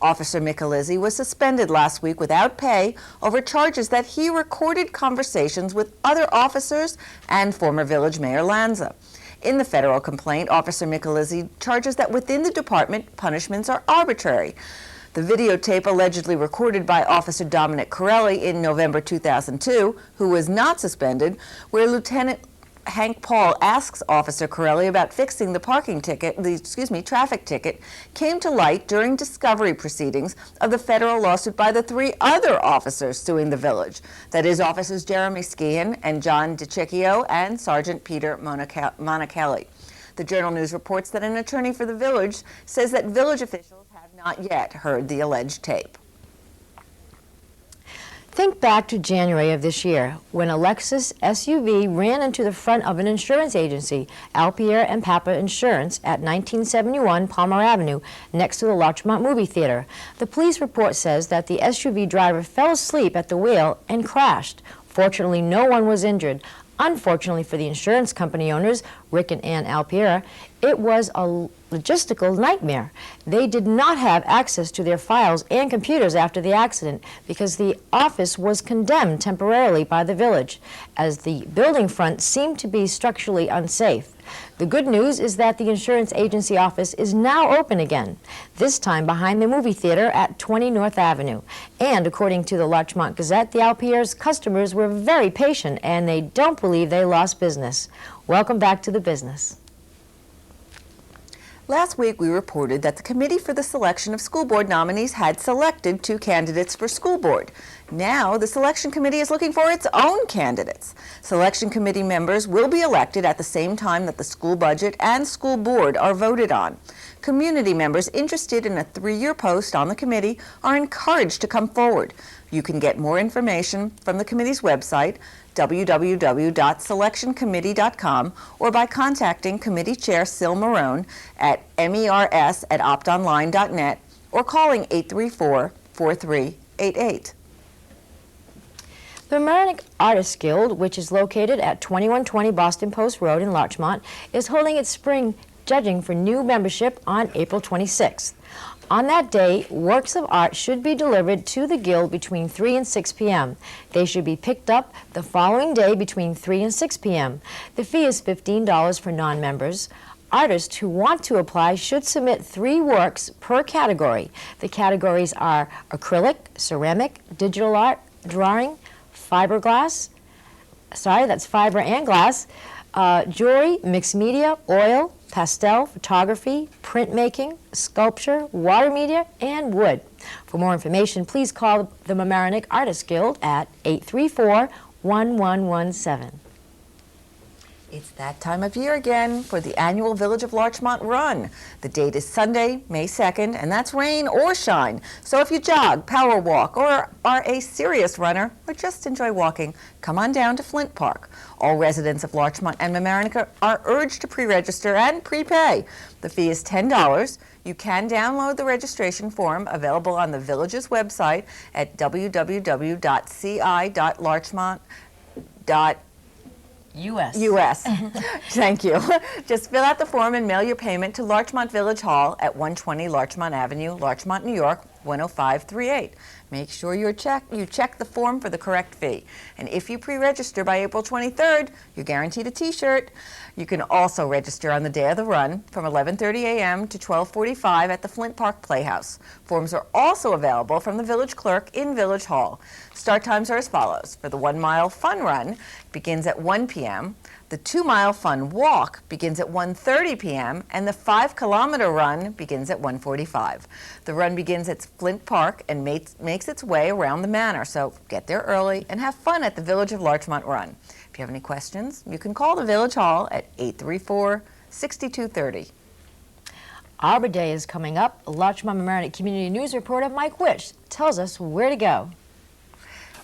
Officer Michelizzi was suspended last week without pay over charges that he recorded conversations with other officers and former Village Mayor Lanza. In the federal complaint, Officer Michelizzi charges that within the department, punishments are arbitrary. The videotape allegedly recorded by Officer Dominic Corelli in November 2002, who was not suspended, where Lieutenant Hank Paul asks Officer Corelli about fixing the traffic ticket came to light during discovery proceedings of the federal lawsuit by the 3 other officers suing the village. That is, Officers Jeremy Skehan and John DiCicchio and Sergeant Peter Monachelli. The Journal News reports that an attorney for the village says that village officials have not yet heard the alleged tape. Think back to January of this year when a Lexus SUV ran into the front of an insurance agency, Alpier and Papa Insurance, at 1971 Palmer Avenue, next to the Larchmont movie theater. The police report says that the SUV driver fell asleep at the wheel and crashed. Fortunately, no one was injured. Unfortunately for the insurance company owners, Rick and Ann Alpiera, it was a logistical nightmare. They did not have access to their files and computers after the accident because the office was condemned temporarily by the village, as the building front seemed to be structurally unsafe. The good news is that the insurance agency office is now open again, this time behind the movie theater at 20 North Avenue. And according to the Larchmont Gazette, the Alpier's customers were very patient and they don't believe they lost business. Welcome back to the business. Last week, we reported that the Committee for the Selection of School Board Nominees had selected 2 candidates for school board. Now, the Selection Committee is looking for its own candidates. Selection Committee members will be elected at the same time that the school budget and school board are voted on. Community members interested in a 3-year post on the committee are encouraged to come forward. You can get more information from the committee's website, www.selectioncommittee.com, or by contacting Committee Chair Sil Marone at mers@optonline.net or calling 834-4388. The Mamaroneck Artists Guild, which is located at 2120 Boston Post Road in Larchmont, is holding its spring judging for new membership on April 26th. On that day, works of art should be delivered to the Guild between 3 and 6 p.m. They should be picked up the following day between 3 and 6 p.m. The fee is $15 for non-members. Artists who want to apply should submit 3 works per category. The categories are acrylic, ceramic, digital art, drawing, fiber and glass, jewelry, mixed media, oil, pastel, photography, printmaking, sculpture, water media, and wood. For more information, please call the Mamaroneck Artists Guild at 834-1117. It's that time of year again for the annual Village of Larchmont Run. The date is Sunday, May 2nd, and that's rain or shine. So if you jog, power walk, or are a serious runner, or just enjoy walking, come on down to Flint Park. All residents of Larchmont and Mamaroneck are urged to pre-register and prepay. The fee is $10. You can download the registration form available on the village's website at www.ci.larchmont.us. Thank you. Just fill out the form and mail your payment to Larchmont Village Hall at 120 Larchmont Avenue, Larchmont, New York, 10538. Make sure you check the form for the correct fee. And if you pre-register by April 23rd, you're guaranteed a t-shirt. You can also register on the day of the run from 11:30 a.m. to 12:45 at the Flint Park Playhouse. Forms are also available from the village clerk in Village Hall. Start times are as follows. For the 1-mile fun run, begins at 1 p.m. The 2-mile fun walk begins at 1:30 p.m. and the 5-kilometer run begins at 1:45. The run begins at Flint Park and makes its way around the manor, so get there early and have fun at the Village of Larchmont Run. If you have any questions, you can call the Village Hall at 834-6230. Arbor Day is coming up. Larchmont Mamaroneck Community News reporter Mike Witsch tells us where to go.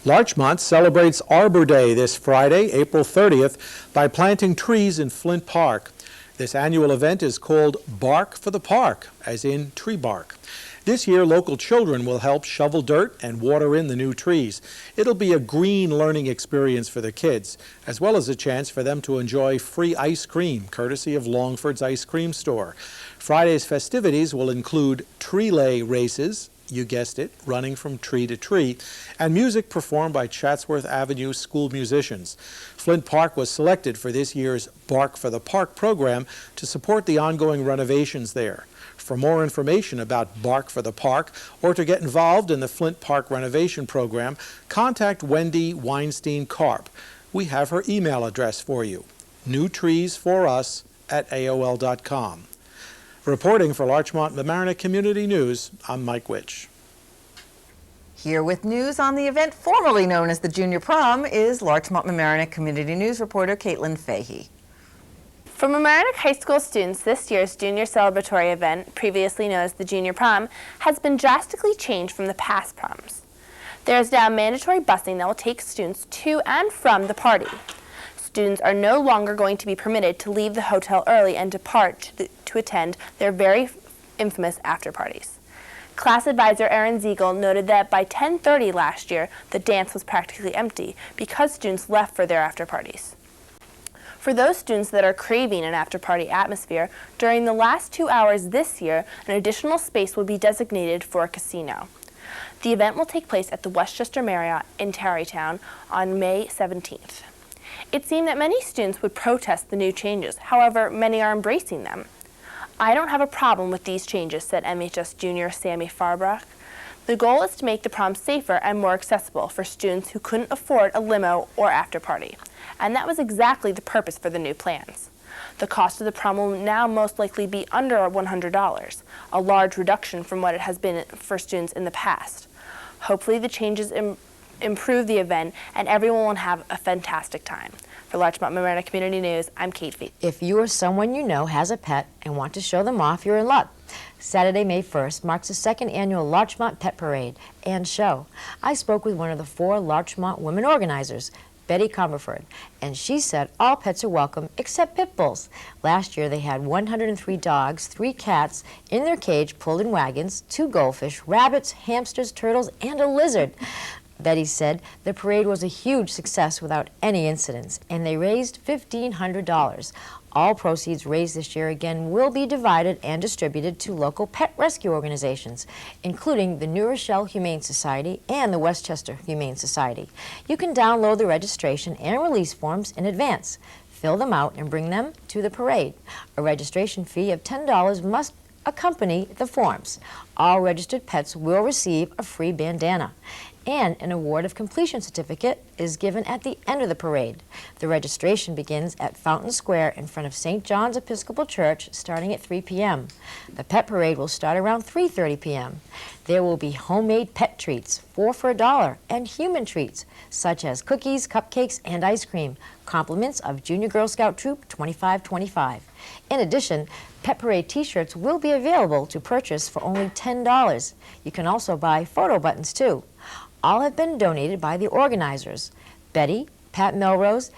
Larchmont celebrates Arbor Day this Friday, April 30th, by planting trees in Flint Park. This annual event is called Bark for the Park, as in tree bark. This year, local children will help shovel dirt and water in the new trees. It'll be a green learning experience for the kids, as well as a chance for them to enjoy free ice cream, courtesy of Longford's Ice Cream Store. Friday's festivities will include tree lay races, you guessed it, running from tree to tree, and music performed by Chatsworth Avenue school musicians. Flint Park was selected for this year's Bark for the Park program to support the ongoing renovations there. For more information about Bark for the Park or to get involved in the Flint Park renovation program, contact Wendy Weinstein Karp. We have her email address for you. newtreesforus@aol.com. Reporting for Larchmont Mamaroneck Community News, I'm Mike Witch. Here with news on the event formerly known as the Junior Prom is Larchmont Mamaroneck Community News reporter Caitlin Fahey. For Mamaroneck High School students, this year's junior celebratory event, previously known as the Junior Prom, has been drastically changed from the past proms. There is now mandatory busing that will take students to and from the party. Students are no longer going to be permitted to leave the hotel early and depart to attend their very infamous after parties. Class advisor Erin Ziegel noted that by 10:30 last year, the dance was practically empty because students left for their after parties. For those students that are craving an after-party atmosphere, during the last 2 hours this year, an additional space will be designated for a casino. The event will take place at the Westchester Marriott in Tarrytown on May 17th. It seemed that many students would protest the new changes. However, many are embracing them. "I don't have a problem with these changes," said MHS junior Sammy Farbach. "The goal is to make the prom safer and more accessible for students who couldn't afford a limo or after-party. And that was exactly the purpose for the new plans. The cost of the prom will now most likely be under $100, a large reduction from what it has been for students in the past. Hopefully the changes improve the event and everyone will have a fantastic time." For Larchmont Mamaroneck Community News, I'm Kate Fee. If you or someone you know has a pet and want to show them off, you're in luck. Saturday, May 1st marks the second annual Larchmont Pet Parade and Show. I spoke with one of the 4 Larchmont women organizers, Betty Comerford, and she said all pets are welcome except pit bulls. Last year they had 103 dogs, 3 cats in their cage pulled in wagons, 2 goldfish, rabbits, hamsters, turtles, and a lizard. Betty said the parade was a huge success without any incidents, and they raised $1,500. All proceeds raised this year again will be divided and distributed to local pet rescue organizations, including the New Rochelle Humane Society and the Westchester Humane Society. You can download the registration and release forms in advance, fill them out, and bring them to the parade. A registration fee of $10 must accompany the forms. All registered pets will receive a free bandana, and an award of completion certificate is given at the end of the parade. The registration begins at Fountain Square in front of St. John's Episcopal Church starting at 3 p.m. The pet parade will start around 3:30 p.m. There will be homemade pet treats, 4 for $1, and human treats, such as cookies, cupcakes, and ice cream, compliments of Junior Girl Scout Troop 2525. In addition, Pet Parade t-shirts will be available to purchase for only $10. You can also buy photo buttons, too. All have been donated by the organizers, Betty, Pat Melrose,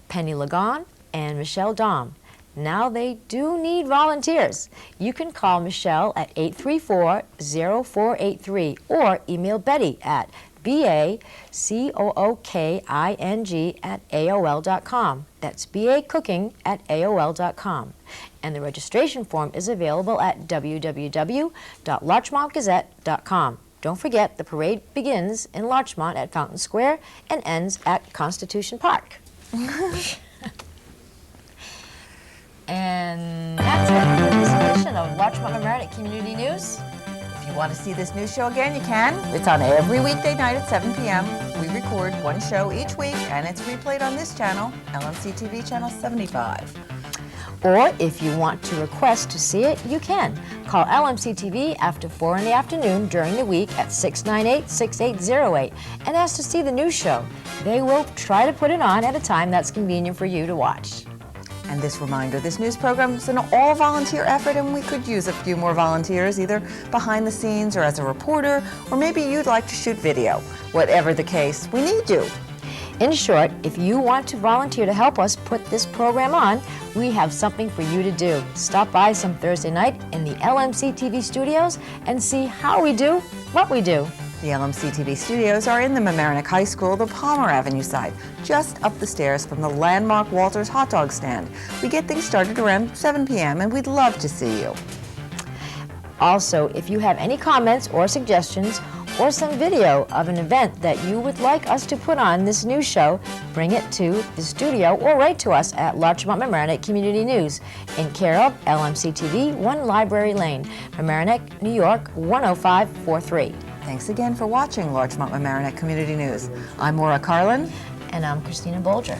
Penny Lagon, and Michelle Dom. Now they do need volunteers. You can call Michelle at 834-0483 or email Betty at bacooking@aol.com. That's bacooking@aol.com. And the registration form is available at www.larchmontgazette.com. Don't forget, the parade begins in Larchmont at Fountain Square and ends at Constitution Park. And that's it for this edition of Larchmont Mamaroneck Community News. If you want to see this news show again, you can. It's on every weekday night at 7 p.m. We record one show each week, and it's replayed on this channel, LMC-TV channel 75. Or if you want to request to see it, you can. Call LMC-TV after 4 in the afternoon during the week at 698-6808 and ask to see the news show. They will try to put it on at a time that's convenient for you to watch. And this reminder, this news program is an all-volunteer effort, and we could use a few more volunteers, either behind the scenes or as a reporter, or maybe you'd like to shoot video. Whatever the case, we need you. In short, if you want to volunteer to help us put this program on, we have something for you to do. Stop by some Thursday night in the LMC-TV studios and see how we do what we do. The LMC-TV studios are in the Mamaroneck High School, the Palmer Avenue side, just up the stairs from the landmark Walter's hot dog stand. We get things started around 7 p.m. and we'd love to see you. Also, if you have any comments or suggestions or some video of an event that you would like us to put on this news show, bring it to the studio or write to us at Larchmont Mamaroneck Community News in care of LMC-TV, 1 Library Lane, Mamaroneck, New York, 10543. Thanks again for watching Larchmont Mamaroneck Community News. I'm Maura Carlin. And I'm Christina Bolger.